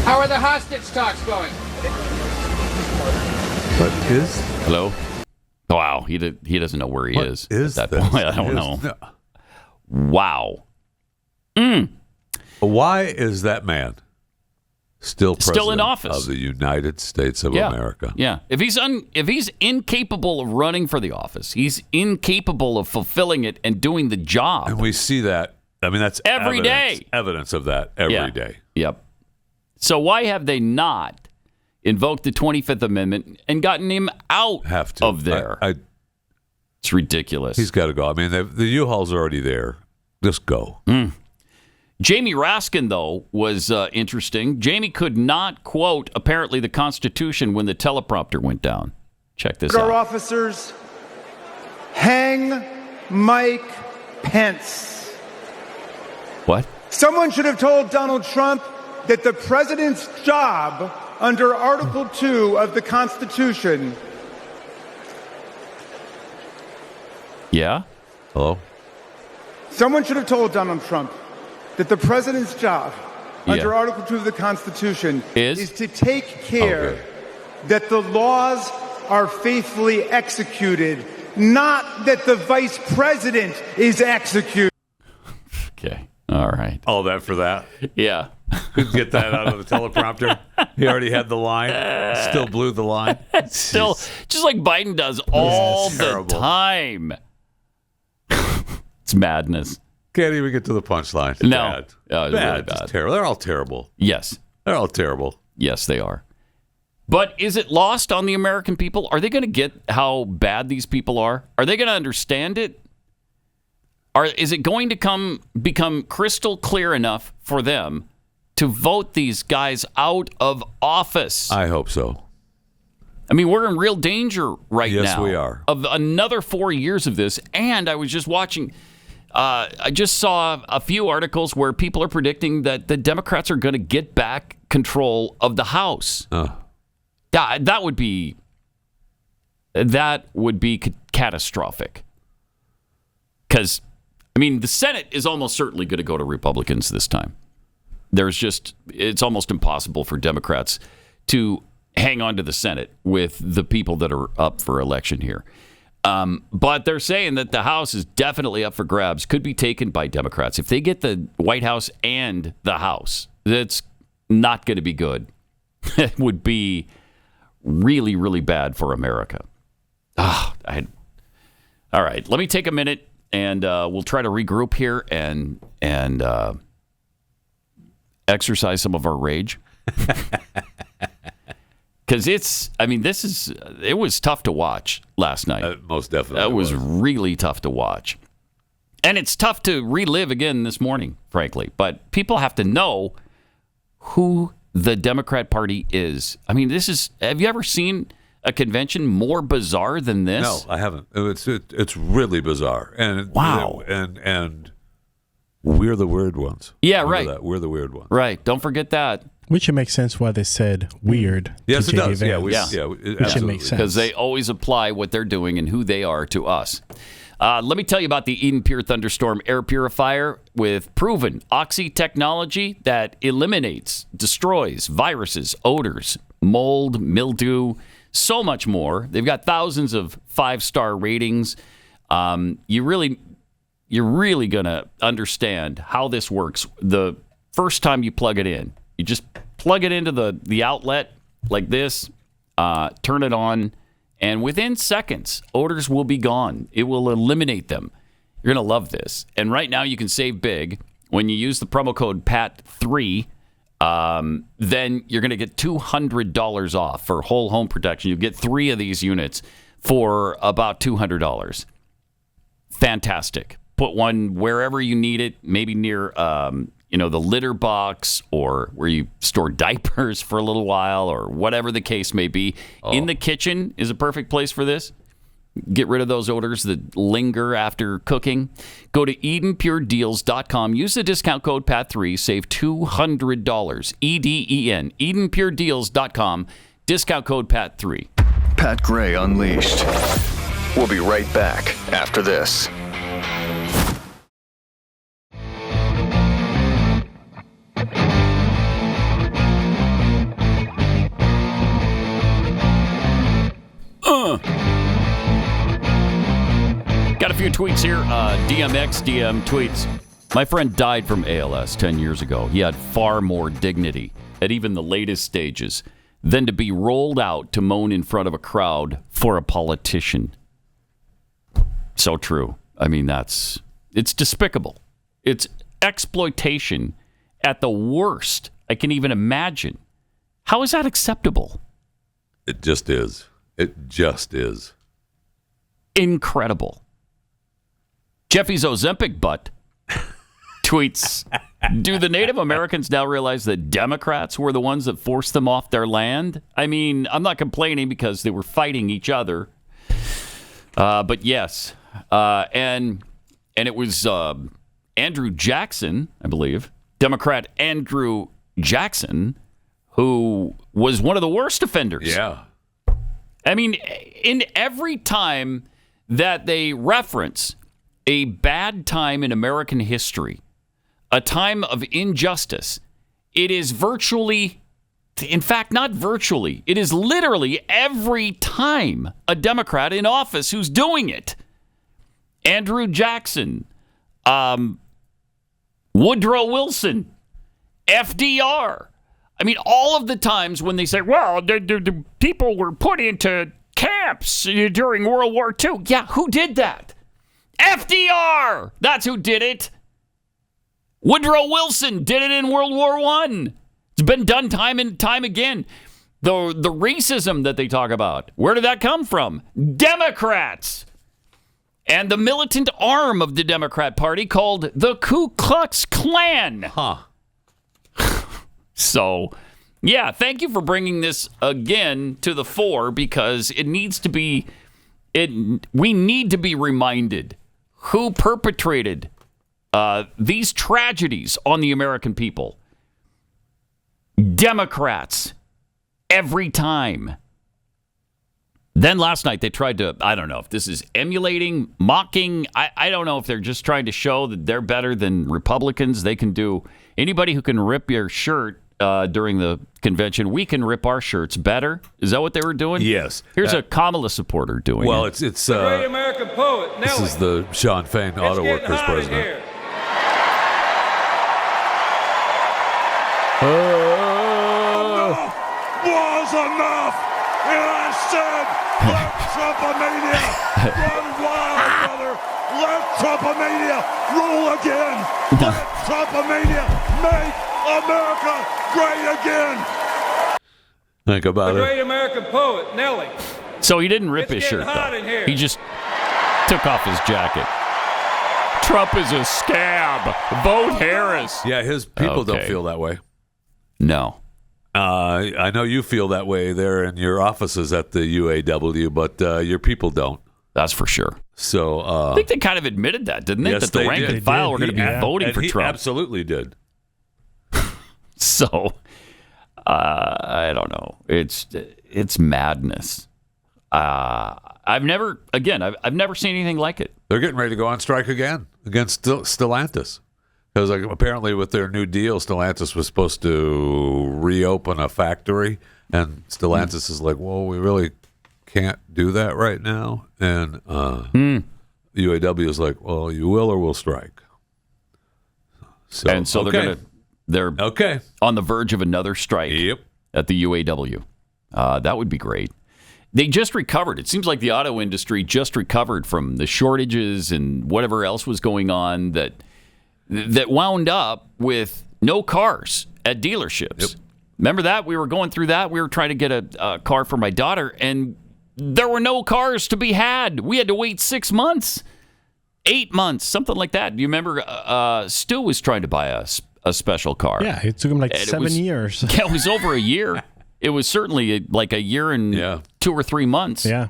Speaker 11: How are the hostage talks going?
Speaker 3: What is?
Speaker 2: Hello? Wow, he doesn't know where he is at that point. I don't know. Wow.
Speaker 3: Why is that man still president
Speaker 2: in office
Speaker 3: of the United States of America?
Speaker 2: Yeah. If he's incapable of running for the office, he's incapable of fulfilling it and doing the job.
Speaker 3: And we see that. I mean, that's
Speaker 2: every day.
Speaker 3: Evidence of that every day.
Speaker 2: Yep. So why have they not invoked the 25th Amendment and gotten him out of there? It's ridiculous.
Speaker 3: He's got to go. I mean, the U-Haul's already there. Just go.
Speaker 2: Jamie Raskin, though, was interesting. Jamie could not quote, apparently, the Constitution when the teleprompter went down. Check this out.
Speaker 15: Our officers, hang Mike Pence.
Speaker 2: What?
Speaker 15: Someone should have told Donald Trump that the president's job under Article 2 of the Constitution
Speaker 2: Yeah?
Speaker 3: Hello?
Speaker 19: Someone should have told Donald Trump that the president's job under Article 2 of the Constitution is to take care that the laws are faithfully executed, not that the vice president is executed.
Speaker 2: Okay. All right.
Speaker 3: All that for that?
Speaker 2: Yeah.
Speaker 3: Couldn't get that out of the teleprompter. He already had the line. Still blew the line.
Speaker 2: Still, just like Biden does all the time. It's madness.
Speaker 3: Can't even get to the punchline.
Speaker 2: No.
Speaker 3: Bad.
Speaker 2: It's really bad.
Speaker 3: It's terrible. They're all terrible.
Speaker 2: Yes.
Speaker 3: They're all terrible.
Speaker 2: Yes, they are. But is it lost on the American people? Are they going to get how bad these people are? Are they going to understand it? Is it going to become crystal clear enough for them to vote these guys out of office?
Speaker 3: I hope so.
Speaker 2: I mean, we're in real danger right now.
Speaker 3: Yes, we are.
Speaker 2: Of another 4 years of this. And I was just watching, I just saw a few articles where people are predicting that the Democrats are going to get back control of the House. That would be catastrophic. Because, I mean, the Senate is almost certainly going to go to Republicans this time. It's almost impossible for Democrats to hang on to the Senate with the people that are up for election here. But they're saying that the House is definitely up for grabs, could be taken by Democrats. If they get the White House and the House, that's not going to be good. It would be really, really bad for America. All right, let me take a minute and we'll try to regroup here and exercise some of our rage. Because it was tough to watch last night.
Speaker 3: Most definitely.
Speaker 2: It was really tough to watch. And it's tough to relive again this morning, frankly. But people have to know who the Democrat Party is. I mean, have you ever seen a convention more bizarre than this?
Speaker 3: No, I haven't. It's really bizarre. And
Speaker 2: wow.
Speaker 3: And we're the weird ones.
Speaker 2: Yeah,
Speaker 3: Remember
Speaker 2: right.
Speaker 3: that. We're the weird ones.
Speaker 2: Right. Don't forget that.
Speaker 4: Which would make sense why they said weird.
Speaker 3: Yes, it does.
Speaker 2: Yeah,
Speaker 3: which
Speaker 4: it makes sense.
Speaker 2: Because they always apply what they're doing and who they are to us. Let me tell you about the Eden Pure Thunderstorm air purifier with proven Oxy technology that eliminates, destroys viruses, odors, mold, mildew, so much more. They've got thousands of 5-star ratings. You're really going to understand how this works the first time you plug it in. You just plug it into the outlet like this, turn it on, and within seconds, odors will be gone. It will eliminate them. You're going to love this. And right now, you can save big. When you use the promo code PAT3, then you're going to get $200 off for whole home protection. You'll get 3 of these units for about $200. Fantastic. Put one wherever you need it, maybe near the litter box or where you store diapers for a little while or whatever the case may be. In the kitchen is a perfect place for this. Get rid of those odors that linger after cooking. Go to EdenPureDeals.com. Use the discount code PAT3. Save $200. EDEN. EdenPureDeals.com. Discount code PAT3.
Speaker 10: Pat Gray Unleashed. We'll be right back after this.
Speaker 2: Got a few tweets here. DM tweets. My friend died from ALS 10 years ago. He had far more dignity at even the latest stages than to be rolled out to moan in front of a crowd for a politician. So true. I mean, it's despicable. It's exploitation at the worst I can even imagine. How is that acceptable?
Speaker 3: It just is. It just is.
Speaker 2: Incredible. Jeffy's Ozempic butt tweets, do the Native Americans now realize that Democrats were the ones that forced them off their land? I mean, I'm not complaining because they were fighting each other. But yes. And it was Andrew Jackson, I believe, Democrat Andrew Jackson, who was one of the worst offenders.
Speaker 3: Yeah.
Speaker 2: I mean, in every time that they reference a bad time in American history, a time of injustice, it is virtually, in fact, not virtually, it is literally every time a Democrat in office who's doing it. Andrew Jackson, Woodrow Wilson, FDR. I mean, all of the times when they say, well, the people were put into camps during World War II. Yeah, who did that? FDR! That's who did it. Woodrow Wilson did it in World War I. It's been done time and time again. The racism that they talk about, where did that come from? Democrats. And the militant arm of the Democrat Party called the Ku Klux Klan.
Speaker 3: Huh.
Speaker 2: So, yeah, thank you for bringing this again to the fore, because it needs to be, we need to be reminded who perpetrated these tragedies on the American people. Democrats, every time. Then last night they tried to, I don't know if this is emulating, mocking. I don't know if they're just trying to show that they're better than Republicans. They can do, anybody who can rip your shirt during the convention, we can rip our shirts better. Is that what they were doing?
Speaker 3: Yes.
Speaker 2: Here's a Kamala supporter doing it.
Speaker 3: Well, it's
Speaker 12: the great American poet, Nelly.
Speaker 3: This is the Sean Fain Auto Workers president.
Speaker 7: Was enough, and I said, let Trumpomania run wild, brother. Let Trumpomania rule again. Let Trumpomania make America great again.
Speaker 3: Think about
Speaker 12: the
Speaker 3: it.
Speaker 12: great American poet, Nelly.
Speaker 2: So he didn't rip his shirt, though. He just took off his jacket. Trump is a scab. Vote Harris.
Speaker 3: Yeah, his people don't feel that way.
Speaker 2: No.
Speaker 3: I know you feel that way there in your offices at the UAW, but your people don't.
Speaker 2: That's for sure.
Speaker 3: So
Speaker 2: I think they kind of admitted that, didn't they?
Speaker 3: Yes,
Speaker 2: that the rank and file were going to be voting for Trump.
Speaker 3: Absolutely did.
Speaker 2: So I don't know. It's madness. I've never seen anything like it.
Speaker 3: They're getting ready to go on strike again against Stellantis. Because apparently with their new deal, Stellantis was supposed to reopen a factory, and Stellantis is like, well, we really can't do that right now. And UAW is like, well, you will or we'll strike. So
Speaker 2: they're on the verge of another strike at the UAW. That would be great. They just recovered. It seems like the auto industry just recovered from the shortages and whatever else was going on that wound up with no cars at dealerships. Yep. Remember that? We were going through that. We were trying to get a car for my daughter, and there were no cars to be had. We had to wait 6 months, 8 months, something like that. Do you remember Stu was trying to buy a special car?
Speaker 4: Yeah, it took him like 7 years.
Speaker 2: Yeah, it was over a year. It was certainly like a year and 2 or 3 months.
Speaker 4: Yeah.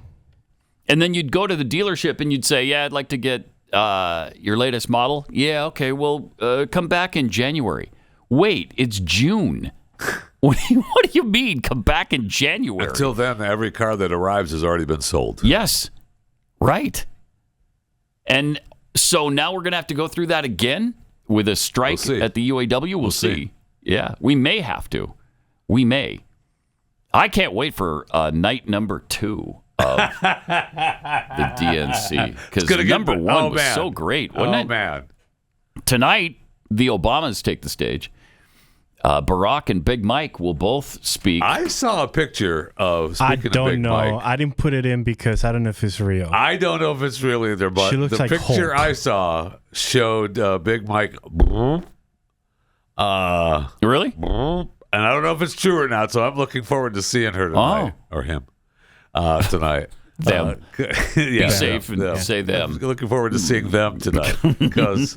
Speaker 2: And then you'd go to the dealership and you'd say, yeah, I'd like to get your latest model. Yeah, okay, well, come back in January. Wait, it's June. What do you mean, come back in January?
Speaker 3: Until then, every car that arrives has already been sold.
Speaker 2: Yes, right. And so now we're going to have to go through that again with a strike at the UAW. We'll see. Yeah, we may have to. We may. I can't wait for night number 2 of the DNC, because number 1 was so great, wasn't it?
Speaker 3: Oh, man.
Speaker 2: Tonight, the Obamas take the stage. Barack and Big Mike will both speak.
Speaker 3: I saw a picture of, speaking of Big Mike.
Speaker 4: I don't know. I didn't put it in because I don't know if it's real.
Speaker 3: I don't know if it's real either, but
Speaker 4: she looks
Speaker 3: the
Speaker 4: like
Speaker 3: picture
Speaker 4: Hulk.
Speaker 3: I saw showed Big Mike.
Speaker 2: Really?
Speaker 3: And I don't know if it's true or not, so I'm looking forward to seeing her tonight, or him tonight.
Speaker 2: Them. Be safe and say them.
Speaker 3: I'm looking forward to seeing them tonight, because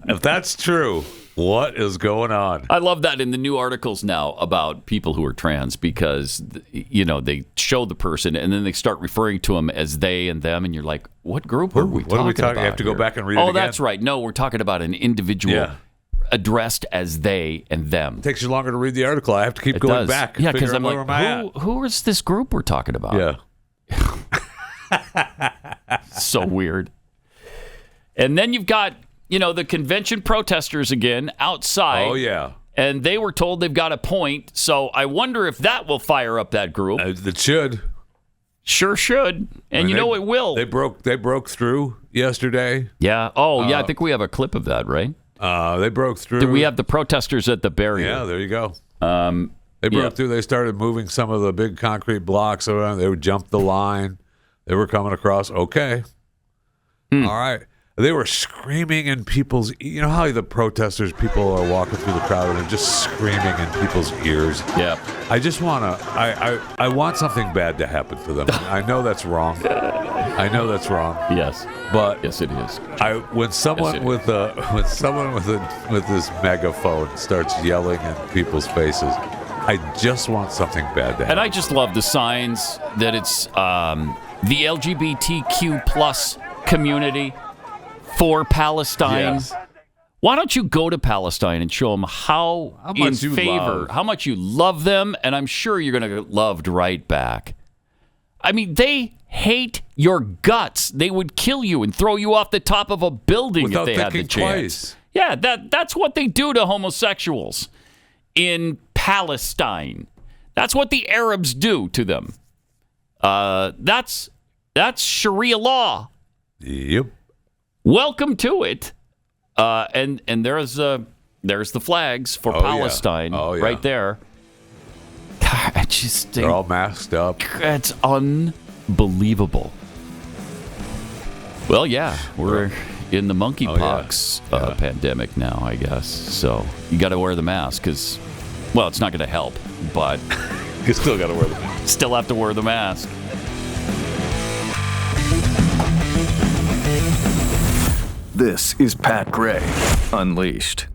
Speaker 3: if that's true, what is going on?
Speaker 2: I love that in the new articles now about people who are trans, because they show the person and then they start referring to them as they and them, and you're like, what group are we talking about?
Speaker 3: You have to go back and read it
Speaker 2: again.
Speaker 3: again.
Speaker 2: That's right. No, we're talking about an individual addressed as they and them.
Speaker 3: It takes you longer to read the article. I have to keep going back.
Speaker 2: Yeah, because I'm like, who is this group we're talking about?
Speaker 3: Yeah.
Speaker 2: So weird. And then you've got, the convention protesters again outside.
Speaker 3: Oh, yeah.
Speaker 2: And they were told they've got a point. So I wonder if that will fire up that group.
Speaker 3: It should.
Speaker 2: Sure should. And it will.
Speaker 3: They broke through yesterday.
Speaker 2: Yeah. Oh, yeah. I think we have a clip of that, right?
Speaker 3: They broke through.
Speaker 2: We have the protesters at the barrier.
Speaker 3: Yeah, there you go. They broke through. They started moving some of the big concrete blocks around. They would jump the line. They were coming across. Okay. All right. They were screaming in people's... You know how the protesters, people are walking through the crowd and they're just screaming in people's ears?
Speaker 2: Yeah.
Speaker 3: I just want to... I want something bad to happen to them. I know that's wrong.
Speaker 2: Yes.
Speaker 3: But...
Speaker 2: Yes, it is.
Speaker 3: When someone with this megaphone starts yelling in people's faces, I just want something bad to happen.
Speaker 2: And I just love the signs that it's the LGBTQ plus community for Palestine.
Speaker 3: Yes.
Speaker 2: Why don't you go to Palestine and show them how much you love them, and I'm sure you're going to get loved right back. I mean, they hate your guts. They would kill you and throw you off the top of a building
Speaker 3: Without
Speaker 2: if they had the chance.
Speaker 3: Twice.
Speaker 2: Yeah, that's what they do to homosexuals in Palestine. That's what the Arabs do to them. That's Sharia law.
Speaker 3: Yep.
Speaker 2: Welcome to it. And there's the flags for Palestine right there. God, I just think
Speaker 3: they're all masked up.
Speaker 2: It's unbelievable. Well, yeah, we're in the monkeypox pandemic now, I guess. So you got to wear the mask because, well, it's not going to help, but
Speaker 3: you still got to wear the mask.
Speaker 2: Still have to wear the mask.
Speaker 10: This is Pat Gray Unleashed.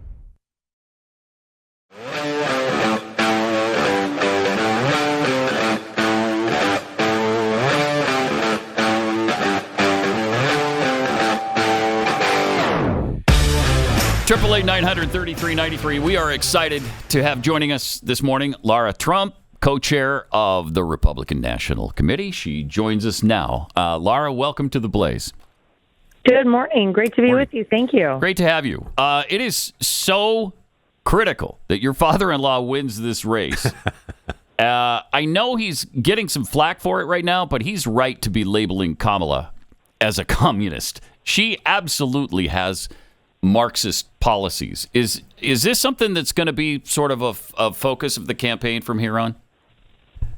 Speaker 2: Triple 800-933-93. We are excited to have joining us this morning Lara Trump, co-chair of the Republican National Committee. She joins us now. Lara, welcome to the Blaze.
Speaker 20: Good morning. Great to be with you. Thank you.
Speaker 2: Great to have you. It is so critical that your father-in-law wins this race. I know he's getting some flack for it right now, but he's right to be labeling Kamala as a communist. She absolutely has Marxist policies. Is this something that's going to be sort of a focus of the campaign from here on?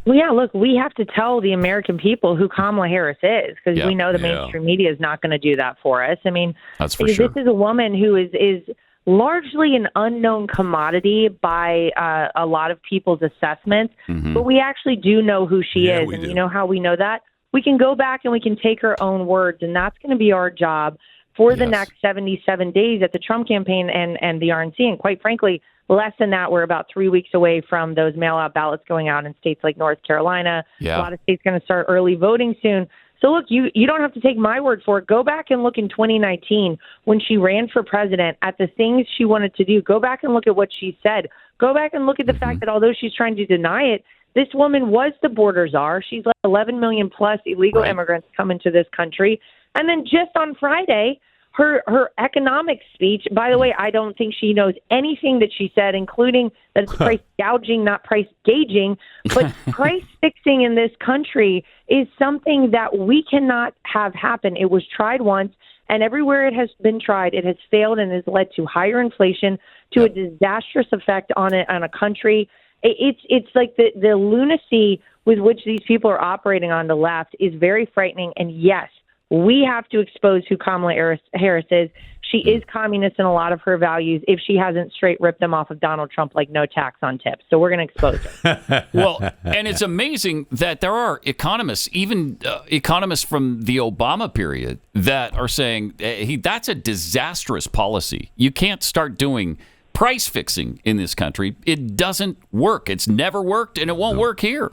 Speaker 20: Well, yeah, look, we have to tell the American people who Kamala Harris is because we know the mainstream media is not going to do that for us. I mean,
Speaker 2: that's for sure.
Speaker 20: This is a woman who is largely an unknown commodity by a lot of people's assessments, but we actually do know who she is. And you know how we know that? We can go back and we can take her own words, and that's going to be our job for the next 77 days at the Trump campaign and the RNC. And quite frankly, less than that, we're about 3 weeks away from those mail-out ballots going out in states like North Carolina.
Speaker 2: Yeah.
Speaker 20: A lot of states going to start early voting soon. So look, you don't have to take my word for it. Go back and look in 2019 when she ran for president at the things she wanted to do. Go back and look at what she said. Go back and look at the fact that although she's trying to deny it, this woman was the border czar. She's let 11 million plus illegal immigrants come into this country. And then just on Friday, her economic speech, by the way, I don't think she knows anything that she said, including that it's price gouging, not price gauging. But price fixing in this country is something that we cannot have happen. It was tried once, and everywhere it has been tried, it has failed and has led to higher inflation, to a disastrous effect on a country. It's like the lunacy with which these people are operating on the left is very frightening. And yes, we have to expose who Kamala Harris is. She is communist in a lot of her values if she hasn't straight ripped them off of Donald Trump like no tax on tips. So we're going to expose her.
Speaker 2: Well, and it's amazing that there are economists, even economists from the Obama period, that are saying that's a disastrous policy. You can't start doing price fixing in this country. It doesn't work. It's never worked, and it won't work here.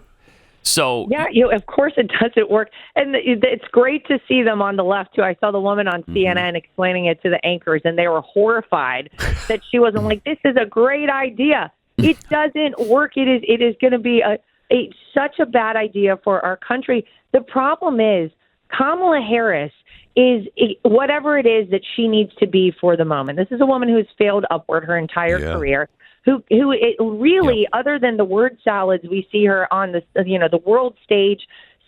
Speaker 2: So
Speaker 20: yeah, of course it doesn't work, and it's great to see them on the left too. I saw the woman on CNN explaining it to the anchors, and they were horrified that she wasn't like, "This is a great idea." It doesn't work. It is going to be such a bad idea for our country. The problem is Kamala Harris whatever it is that she needs to be for the moment. This is a woman who's failed upward her entire career. Who really, other than the word salads, we see her on the world stage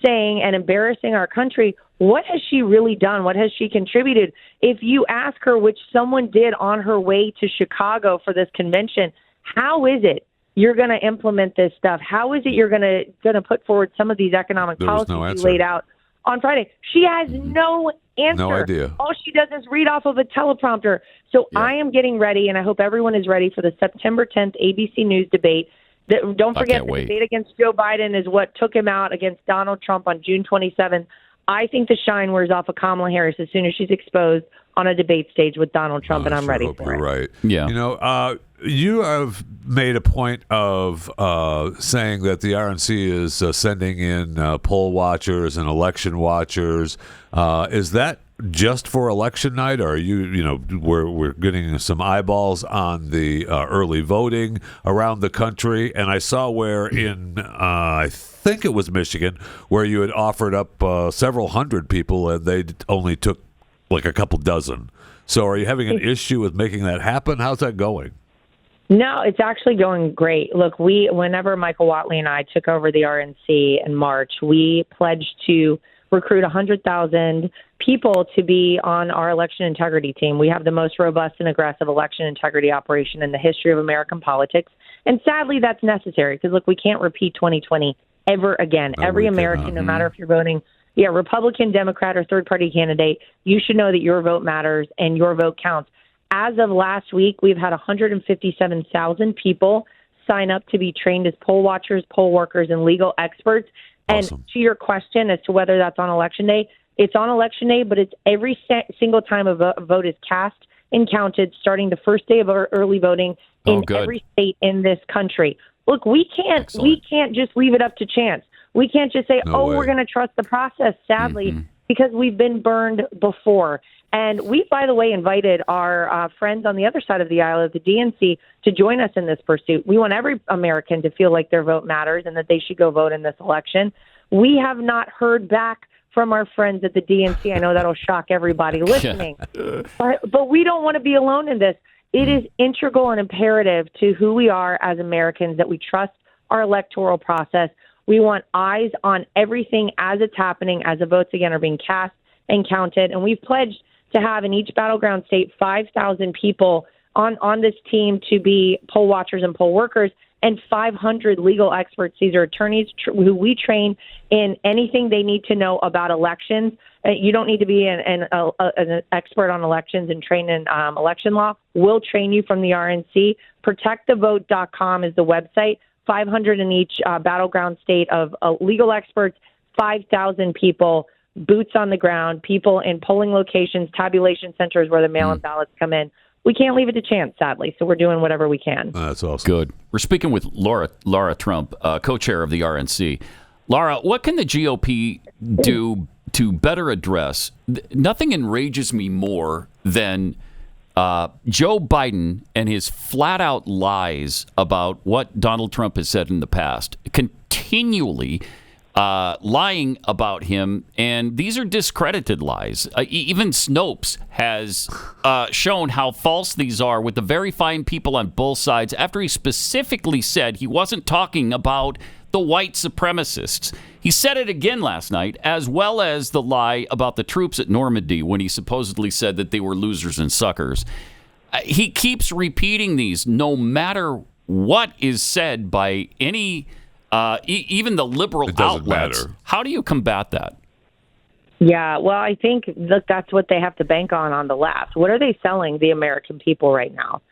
Speaker 20: saying and embarrassing our country. What has she really done? What has she contributed? If you ask her, which someone did on her way to Chicago for this convention, how is it you're going to implement this stuff? How is it you're going to put forward some of these economic policies you laid out on Friday? She has no answer.
Speaker 3: No idea.
Speaker 20: All she does is read off of a teleprompter. So I am getting ready, and I hope everyone is ready for the September 10th ABC News debate. Don't forget, the debate against Joe Biden is what took him out against Donald Trump on June 27th. I think the shine wears off of Kamala Harris as soon as she's exposed on a debate stage with Donald Trump, and I'm ready for it.
Speaker 3: Right.
Speaker 2: Yeah.
Speaker 3: You have made a point of saying that the RNC is sending in poll watchers and election watchers. Is that just for election night, or are we're getting some eyeballs on the early voting around the country? And I saw where in I think it was Michigan, where you had offered up several hundred people, and they only took like a couple dozen. So are you having an issue with making that happen? How's that going?
Speaker 20: No, it's actually going great. Look, whenever Michael Whatley and I took over the RNC in March, we pledged to recruit 100,000 people to be on our election integrity team. We have the most robust and aggressive election integrity operation in the history of American politics. And sadly, that's necessary because, look, we can't repeat 2020 ever again. Every American, no matter if you're voting Republican, Democrat, or third-party candidate, you should know that your vote matters and your vote counts. As of last week, we've had 157,000 people sign up to be trained as poll watchers, poll workers, and legal experts. Awesome. And to your question as to whether that's on Election Day, it's on Election Day, but it's every single time a vote is cast and counted, starting the first day of early voting in every state in this country. Look, we can't just leave it up to chance. We can't just say, we're going to trust the process, sadly, because we've been burned before. And we, by the way, invited our friends on the other side of the aisle at the DNC to join us in this pursuit. We want every American to feel like their vote matters and that they should go vote in this election. We have not heard back from our friends at the DNC. I know that'll shock everybody listening. But we don't want to be alone in this. It is integral and imperative to who we are as Americans that we trust our electoral process. We want eyes on everything as it's happening, as the votes, again, are being cast and counted. And we've pledged to have in each battleground state 5,000 people on this team to be poll watchers and poll workers, and 500 legal experts. These are attorneys who we train in anything they need to know about elections. You don't need to be an expert on elections and train in election law. We'll train you from the RNC. ProtectTheVote.com is the website. 500 in each battleground state of legal experts, 5,000 people, boots on the ground, people in polling locations, tabulation centers where the mail-in ballots come in. We can't leave it to chance, sadly, so we're doing whatever we can.
Speaker 3: That's awesome.
Speaker 2: Good. We're speaking with Lara Trump, co-chair of the RNC. Lara, what can the GOP do to better address? Nothing enrages me more than Joe Biden and his flat-out lies about what Donald Trump has said in the past, continually lying about him, and these are discredited lies. Even Snopes has shown how false these are with the very fine people on both sides after he specifically said he wasn't talking about the white supremacists. He said it again last night, as well as the lie about the troops at Normandy when he supposedly said that they were losers and suckers. He keeps repeating these no matter what is said by any even the liberal outlets. Matter. How do you combat that?
Speaker 20: Yeah, well, I think that's what they have to bank on the left. What are they selling the American people right now?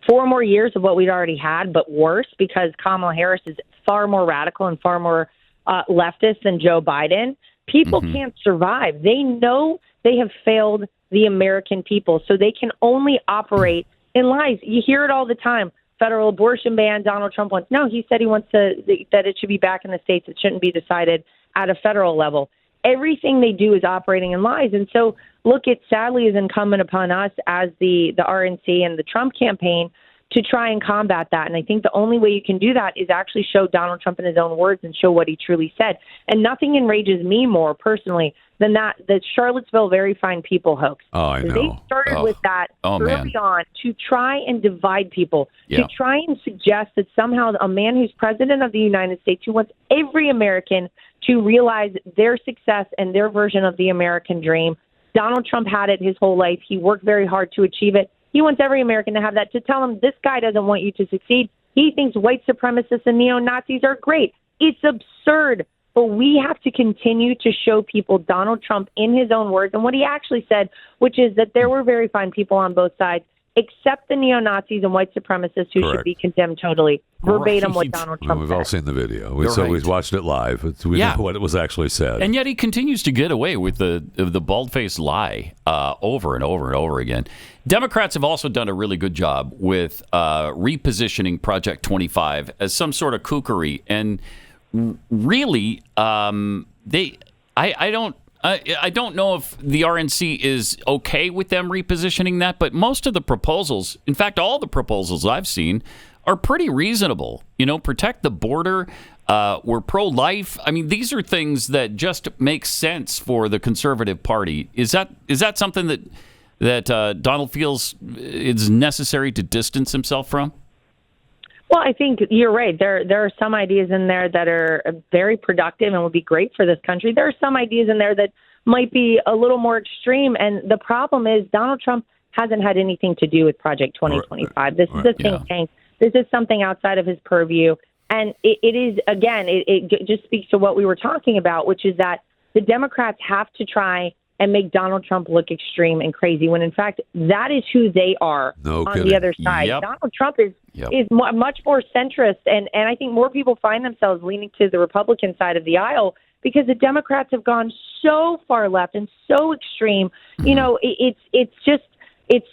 Speaker 20: 4 more years of what we'd already had, but worse, because Kamala Harris is far more radical and far more leftist than Joe Biden. People can't survive. They know they have failed the American people, so they can only operate in lies. You hear it all the time. Federal abortion ban, Donald Trump wants. No, he said he wants that it should be back in the states. It shouldn't be decided at a federal level. Everything they do is operating in lies. And so, look, it sadly is incumbent upon us as the RNC and the Trump campaign to try and combat that. And I think the only way you can do that is actually show Donald Trump in his own words and show what he truly said. And nothing enrages me more personally than the Charlottesville Very Fine People hoax.
Speaker 3: Oh, I know.
Speaker 20: They started with that early on to try and divide people, to try and suggest that somehow a man who's president of the United States, who wants every American to realize their success and their version of the American dream. Donald Trump had it his whole life. He worked very hard to achieve it. He wants every American to have that, to tell him this guy doesn't want you to succeed. He thinks white supremacists and neo-Nazis are great. It's absurd. But we have to continue to show people Donald Trump in his own words and what he actually said, which is that there were very fine people on both sides, except the neo-Nazis and white supremacists who should be condemned totally. Verbatim what Donald Trump
Speaker 3: We've
Speaker 20: said.
Speaker 3: all seen the video. We watched it live. We know what it was actually said.
Speaker 2: And yet he continues to get away with the bald-faced lie over and over and over again. Democrats have also done a really good job with repositioning Project 25 as some sort of kookery. And really, I don't know if the RNC is okay with them repositioning that, but most of the proposals, in fact, all the proposals I've seen, are pretty reasonable. You know, protect the border. We're pro-life. I mean, these are things that just make sense for the Conservative Party. Is that something that Donald feels is necessary to distance himself from?
Speaker 20: Well, I think you're right. There are some ideas in there that are very productive and would be great for this country. There are some ideas in there that might be a little more extreme. And the problem is Donald Trump hasn't had anything to do with Project 2025. This is a think tank. This is something outside of his purview. And it is, again, it just speaks to what we were talking about, which is that the Democrats have to try and make Donald Trump look extreme and crazy, when in fact that is who they are on the other side.
Speaker 2: Yep.
Speaker 20: Donald Trump is much more centrist, and I think more people find themselves leaning to the Republican side of the aisle because the Democrats have gone so far left and so extreme. You know, it's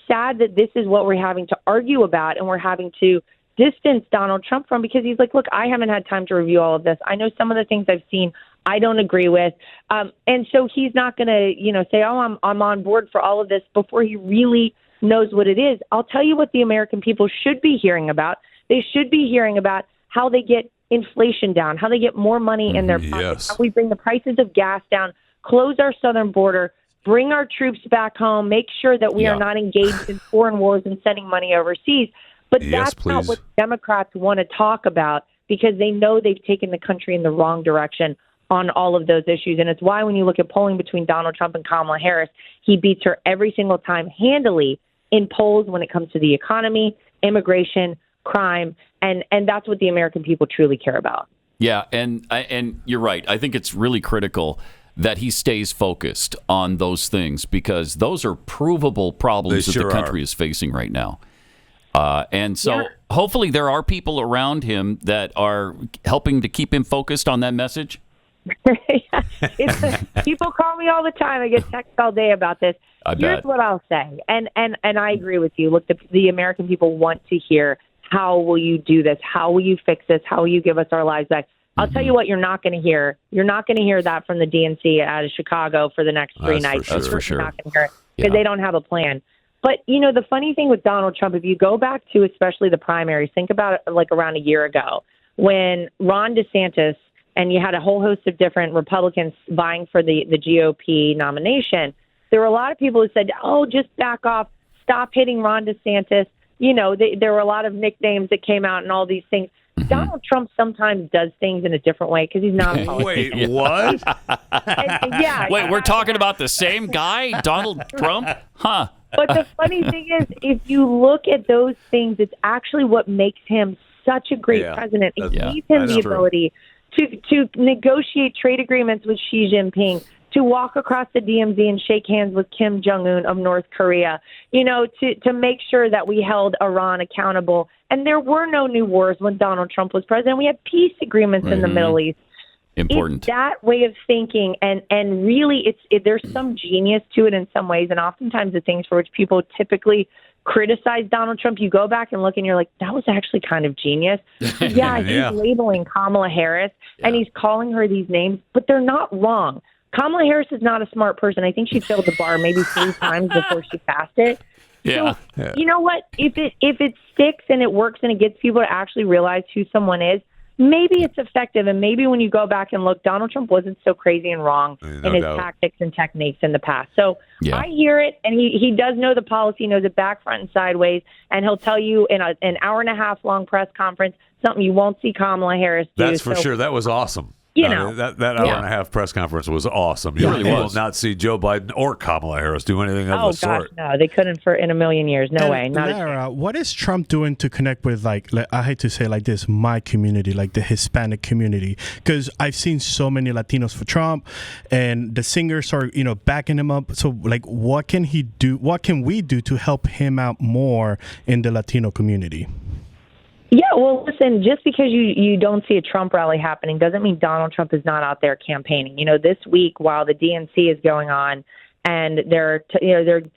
Speaker 20: sad that this is what we're having to argue about, and we're having to distance Donald Trump from, because he's like, look, I haven't had time to review all of this. I know some of the things I've seen I don't agree with. And so he's not going to, say, oh, I'm on board for all of this before he really knows what it is. I'll tell you what the American people should be hearing about. They should be hearing about how they get inflation down, how they get more money in their pockets, how we bring the prices of gas down, close our southern border, bring our troops back home, make sure that we are not engaged in foreign wars and sending money overseas. But that's not what Democrats want to talk about, because they know they've taken the country in the wrong direction on all of those issues. And it's why when you look at polling between Donald Trump and Kamala Harris, he beats her every single time handily in polls when it comes to the economy, immigration, crime, and that's what the American people truly care about.
Speaker 2: Yeah, and you're right. I think it's really critical that he stays focused on those things, because those are provable problems that the country is facing right now. And so hopefully there are people around him that are helping to keep him focused on that message.
Speaker 20: People call me all the time. I get texts all day about this. Here's what I'll say, and I agree with you. Look, the American people want to hear, how will you do this? How will you fix this? How will you give us our lives back? I'll tell you what you're not going to hear. You're not going to hear that from the DNC out of Chicago for the next 3 nights.
Speaker 2: That's for sure.
Speaker 20: You're not going to hear it because they don't have a plan. But, the funny thing with Donald Trump, if you go back to especially the primaries, think about it like around a year ago when Ron DeSantis, and you had a whole host of different Republicans vying for the GOP nomination, there were a lot of people who said, oh, just back off, stop hitting Ron DeSantis. There were a lot of nicknames that came out and all these things. Donald Trump sometimes does things in a different way because he's not a politician.
Speaker 3: Wait, what?
Speaker 2: Wait, we're talking about the same guy, Donald Trump? Huh.
Speaker 20: But the funny thing is, if you look at those things, it's actually what makes him such a great president. It gives him the ability to negotiate trade agreements with Xi Jinping, to walk across the DMZ and shake hands with Kim Jong-un of North Korea, to make sure that we held Iran accountable. And there were no new wars when Donald Trump was president. We had peace agreements in the Middle East.
Speaker 2: Important.
Speaker 20: It's that way of thinking, and really, there's some genius to it in some ways, and oftentimes the things for which people typically criticize Donald Trump, you go back and look and you're like, that was actually kind of genius. He's labeling Kamala Harris, and he's calling her these names, but they're not wrong. Kamala Harris is not a smart person. I think she failed the bar maybe 3 times before she passed it.
Speaker 2: Yeah.
Speaker 20: So, you know what? If it sticks and it works and it gets people to actually realize who someone is, maybe it's effective. And maybe when you go back and look, Donald Trump wasn't so crazy and wrong in his tactics and techniques in the past. So I hear it, and he does know the policy, knows it back, front, and sideways, and he'll tell you in an hour and a half long press conference something you won't see Kamala Harris do.
Speaker 3: That's for sure. That was awesome.
Speaker 20: You know,
Speaker 3: that hour and a half press conference was awesome. You will not see Joe Biden or Kamala Harris do anything of the sort.
Speaker 20: No, they couldn't in a million years. No way. Not
Speaker 4: Lara, what is Trump doing to connect with, like I hate to say like this, my community, like the Hispanic community? Because I've seen so many Latinos for Trump, and the singers are, backing him up. So, like, what can he do? What can we do to help him out more in the Latino community?
Speaker 20: Yeah, well, listen, just because you don't see a Trump rally happening doesn't mean Donald Trump is not out there campaigning. This week, while the DNC is going on and they're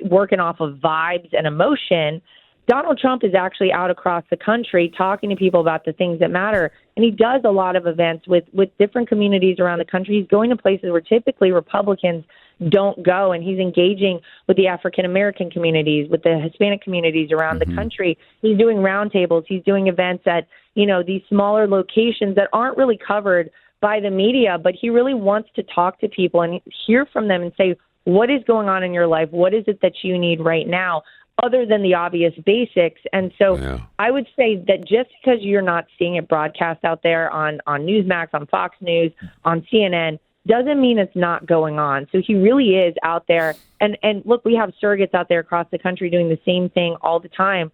Speaker 20: working off of vibes and emotion, Donald Trump is actually out across the country talking to people about the things that matter. And he does a lot of events with different communities around the country. He's going to places where typically Republicans don't go, and he's engaging with the African-American communities, with the Hispanic communities around the country. He's doing roundtables. He's doing events at, these smaller locations that aren't really covered by the media, but he really wants to talk to people and hear from them and say, what is going on in your life? What is it that you need right now, other than the obvious basics? And so I would say that just because you're not seeing it broadcast out there on Newsmax, on Fox News, on CNN, doesn't mean it's not going on. So he really is out there. And look, we have surrogates out there across the country doing the same thing all the time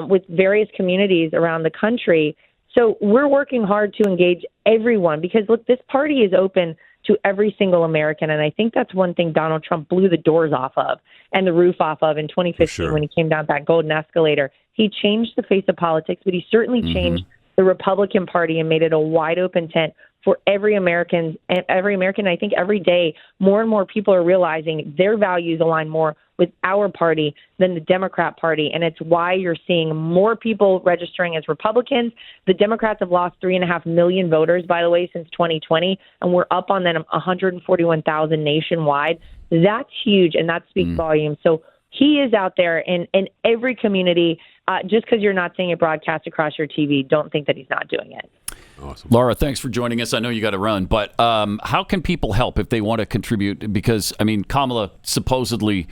Speaker 20: with various communities around the country. So we're working hard to engage everyone because, look, this party is open to every single American. And I think that's one thing Donald Trump blew the doors off of and the roof off of in 2015 when he came down that golden escalator. He changed the face of politics, but he certainly changed the Republican Party and made it a wide open tent for every American. I think every day, more and more people are realizing their values align more with our party than the Democrat Party. And it's why you're seeing more people registering as Republicans. The Democrats have lost 3.5 million voters, by the way, since 2020. And we're up on them 141,000 nationwide. That's huge. And that speaks volumes. So he is out there in every community. Just because you're not seeing it broadcast across your TV, don't think that he's not doing it.
Speaker 2: Awesome. Lara, thanks for joining us. I know you got to run, but how can people help if they want to contribute? Because, Kamala supposedly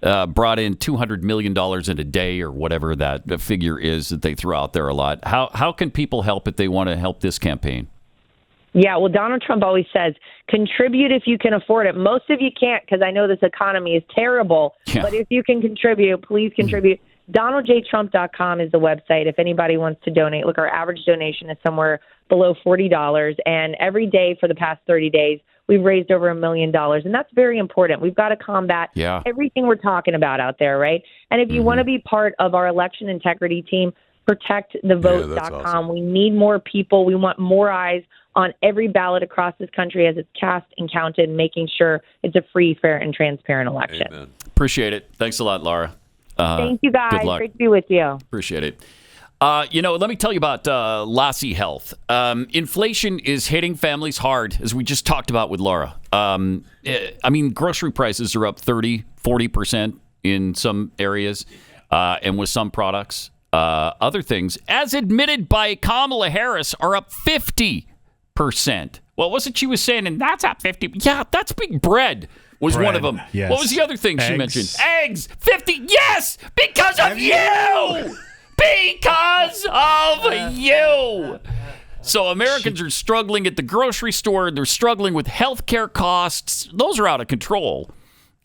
Speaker 2: brought in $200 million in a day or whatever that figure is that they throw out there a lot. How can people help if they want to help this campaign?
Speaker 20: Yeah, well, Donald Trump always says, contribute if you can afford it. Most of you can't because I know this economy is terrible. Yeah. But if you can contribute, please contribute. DonaldJTrump.com is the website if anybody wants to donate. Look, our average donation is somewhere below $40. And every day for the past 30 days, we've raised over $1 million. And that's very important. We've got to combat everything we're talking about out there, right? And if you want to be part of our election integrity team, protectthevote.com. Awesome. We need more people. We want more eyes on every ballot across this country as it's cast and counted, making sure it's a free, fair, and transparent election.
Speaker 2: Amen. Appreciate it. Thanks a lot, Lara.
Speaker 20: Thank you, guys. Great to be with you.
Speaker 2: Appreciate it. Let me tell you about Lassie Health. Inflation is hitting families hard, as we just talked about with Lara. Grocery prices are up 30, 40% in some areas and with some products. Other things, as admitted by Kamala Harris, are up 50%. Well, wasn't she was saying, and that's up 50? Yeah, that's big bread. Was one of them. Yes. What was the other thing she mentioned? Eggs. 50. Yes, because of you. Because of you. So Americans are struggling at the grocery store. They're struggling with health care costs. Those are out of control.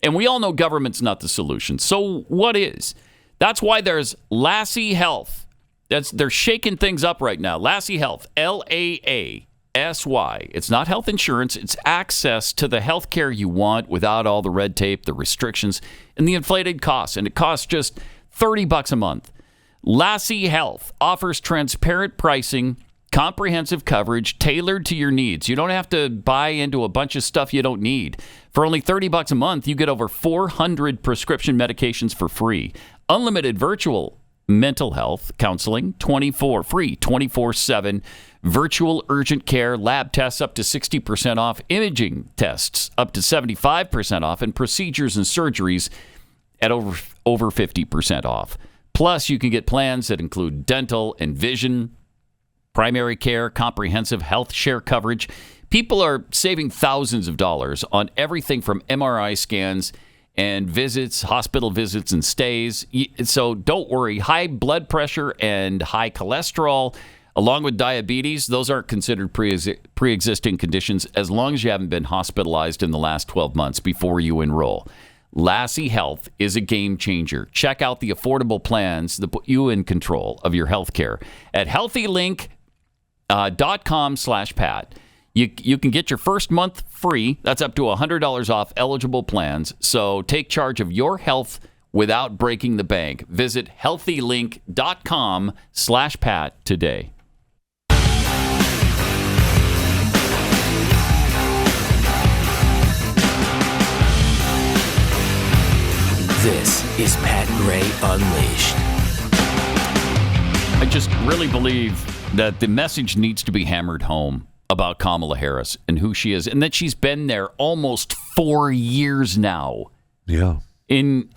Speaker 2: And we all know government's not the solution. So what is? That's why there's Lassie Health. They're shaking things up right now. Lassie Health. LAASY. It's not health insurance. It's access to the health care you want without all the red tape, the restrictions, and the inflated costs. And it costs just $30 a month. Lassie Health offers transparent pricing, comprehensive coverage tailored to your needs. You don't have to buy into a bunch of stuff you don't need. For only $30 a month, you get over 400 prescription medications for free. Unlimited virtual mental health counseling, free 24/7. Virtual urgent care, lab tests up to 60% off, imaging tests up to 75% off, and procedures and surgeries at over 50% off. Plus, you can get plans that include dental and vision, primary care, comprehensive health share coverage. People are saving thousands of dollars on everything from MRI scans and visits, hospital visits and stays. So don't worry. High blood pressure and high cholesterol, along with diabetes, those aren't considered pre-existing conditions as long as you haven't been hospitalized in the last 12 months before you enroll. Lassie Health is a game changer. Check out the affordable plans that put you in control of your health care at healthylink.com/Pat. You can get your first month free. That's up to $100 off eligible plans. So take charge of your health without breaking the bank. Visit healthylink.com/Pat today.
Speaker 1: This is Pat Gray Unleashed.
Speaker 2: I just really believe that the message needs to be hammered home about Kamala Harris and who she is, and that she's been there almost 4 years now.
Speaker 3: Yeah.
Speaker 2: In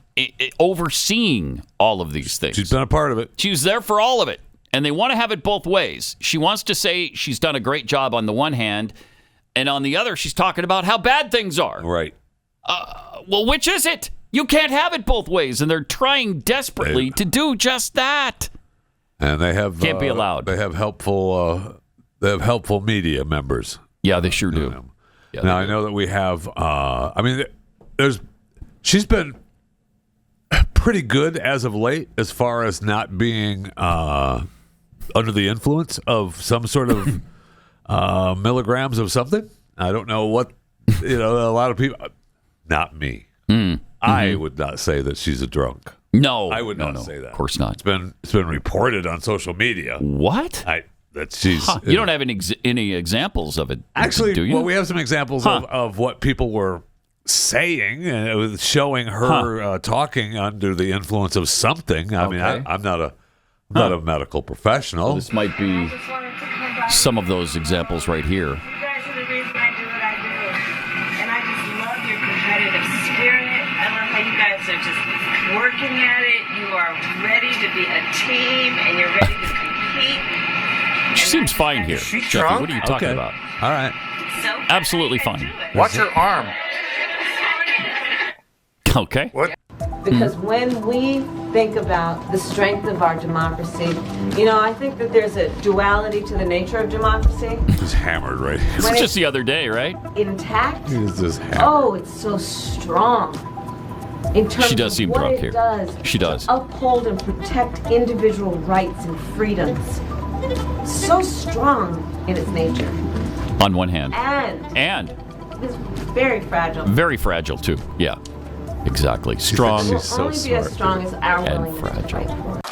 Speaker 2: overseeing all of these things.
Speaker 3: She's been a part of it.
Speaker 2: She was there for all of it. And they want to have it both ways. She wants to say she's done a great job on the one hand, and on the other, she's talking about how bad things are.
Speaker 3: Right.
Speaker 2: Well, which is it? You can't have it both ways, and they're trying desperately to do just that.
Speaker 3: And they have
Speaker 2: can't be allowed.
Speaker 3: They have helpful media members.
Speaker 2: Yeah, they sure do.
Speaker 3: Yeah, now I know that we have. She's been pretty good as of late, as far as not being under the influence of some sort of milligrams of something. I don't know what a lot of people. Not me. I would not say that she's a drunk.
Speaker 2: No,
Speaker 3: I would not say that.
Speaker 2: Of course not.
Speaker 3: It's been reported on social media.
Speaker 2: What?
Speaker 3: That she's.
Speaker 2: You don't have any examples of it,
Speaker 3: actually,
Speaker 2: do you?
Speaker 3: Well, we have some examples of what people were saying, showing her talking under the influence of something. I mean, I'm not a medical professional.
Speaker 2: Well, this might be some of those examples right here.
Speaker 21: You guys are the reason I do what I do, and I just love your competitive spirit. I love how you guys are just working at it. You are ready to be a team, and you're ready to compete.
Speaker 2: She seems fine here. Jeffy, what are you talking about?
Speaker 3: All right.
Speaker 21: So
Speaker 2: absolutely fine.
Speaker 21: Watch your
Speaker 6: arm.
Speaker 2: Okay.
Speaker 21: What?
Speaker 22: Because when we think about the strength of our democracy, I think that there's a duality to the nature of democracy.
Speaker 3: He's hammered right here.
Speaker 2: This was just the other day, right?
Speaker 22: Intact.
Speaker 3: He's just hammered.
Speaker 22: Oh, it's so strong. In terms
Speaker 2: She does seem
Speaker 22: of what
Speaker 2: drunk
Speaker 22: it
Speaker 2: here.
Speaker 22: does
Speaker 2: She does.
Speaker 22: to uphold and protect individual rights and freedoms. So strong in its nature.
Speaker 2: On one hand.
Speaker 22: And it's very fragile.
Speaker 2: Very fragile, too. Yeah. Exactly. Strong.
Speaker 22: It will only be as strong as our willingness to fight for it.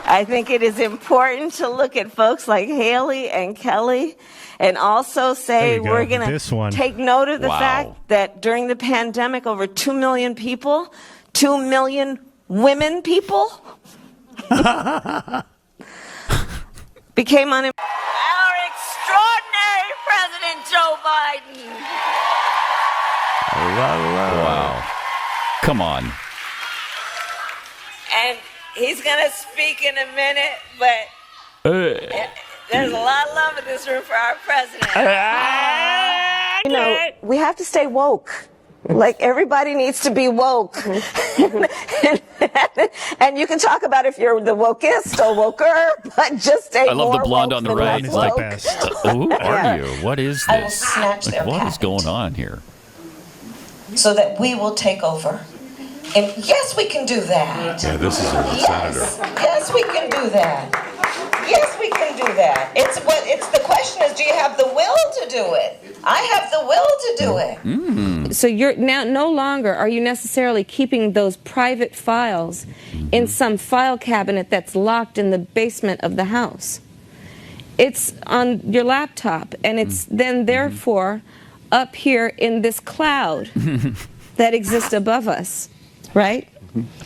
Speaker 21: I think it is important to look at folks like Haley and Kelly and also say we're going to take note of the fact that during the pandemic, over 2 million people, 2 million women people became unemployed. Our extraordinary President Joe Biden.
Speaker 2: Wow. Come on.
Speaker 21: And he's going to speak in a minute, but there's a lot of love in this room for our president. We have to stay woke. Like, everybody needs to be woke. And you can talk about if you're the wokest or woker, but just stay
Speaker 2: I love
Speaker 21: more
Speaker 2: the blonde
Speaker 21: woke
Speaker 2: on the
Speaker 21: than
Speaker 2: right.
Speaker 21: less
Speaker 2: Like,
Speaker 21: woke.
Speaker 2: who are you? What is
Speaker 21: I will
Speaker 2: this?
Speaker 21: snatch their
Speaker 2: What is
Speaker 21: patent.
Speaker 2: going on here?
Speaker 21: So that we will take over. And yes, we can do that.
Speaker 3: Yeah, this is a senator.
Speaker 21: Yes, we can do that. Yes, we can do that. It's the question is, do you have the will to do it? I have the will to do it.
Speaker 23: So you're now no longer are you necessarily keeping those private files in some file cabinet that's locked in the basement of the house. It's on your laptop, and it's then therefore up here in this cloud that exists above us, right?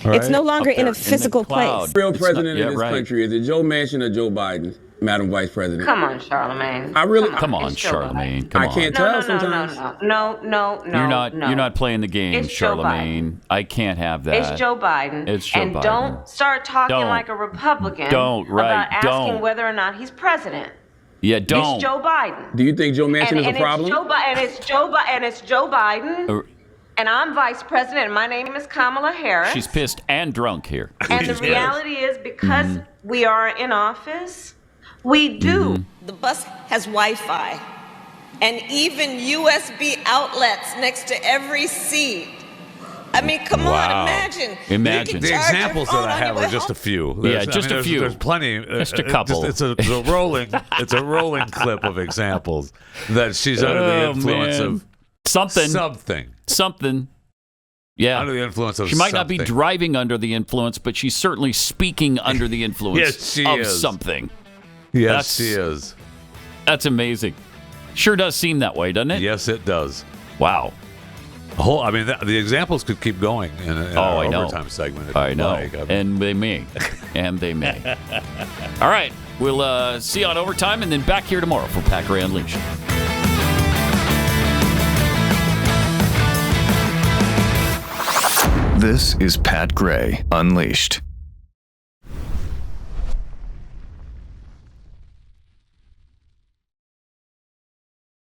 Speaker 23: It's no longer in a physical place.
Speaker 24: The real president of this country, is it Joe Manchin or Joe Biden?
Speaker 8: Madam Vice President.
Speaker 23: Come on, Charlemagne.
Speaker 8: I really
Speaker 2: come on, Charlemagne. Come on.
Speaker 8: I can't tell sometimes.
Speaker 23: No.
Speaker 2: You're not playing the game,
Speaker 23: It's Joe
Speaker 2: Charlemagne. I can't have that.
Speaker 23: It's Joe Biden.
Speaker 2: It's Joe
Speaker 23: and
Speaker 2: Biden.
Speaker 23: Don't start talking like a Republican about asking whether or not he's president.
Speaker 2: Yeah, don't.
Speaker 23: It's Joe Biden.
Speaker 8: Do you think Joe Manchin is a problem?
Speaker 23: It's Joe Biden. And I'm vice president, and my name is Kamala Harris.
Speaker 2: She's pissed and drunk here.
Speaker 23: And the reality is, because we are in office, we do.
Speaker 21: The bus has Wi-Fi and even USB outlets next to every seat. I mean, come on, imagine.
Speaker 3: The examples that I have are just a few.
Speaker 2: A few.
Speaker 3: There's plenty.
Speaker 2: Just a couple.
Speaker 3: It's a rolling clip of examples that she's under the influence of
Speaker 2: something. Yeah.
Speaker 3: Under the influence of
Speaker 2: She might not be driving under the influence, but she's certainly speaking under the influence of something.
Speaker 3: Yes, she is.
Speaker 2: That's amazing. Sure does seem that way, doesn't it?
Speaker 3: Yes, it does.
Speaker 2: Wow.
Speaker 3: The examples could keep going in our overtime segment.
Speaker 2: I know. And they may. All right. We'll see you on overtime and then back here tomorrow for Pat Gray Unleashed.
Speaker 10: This is Pat Gray Unleashed.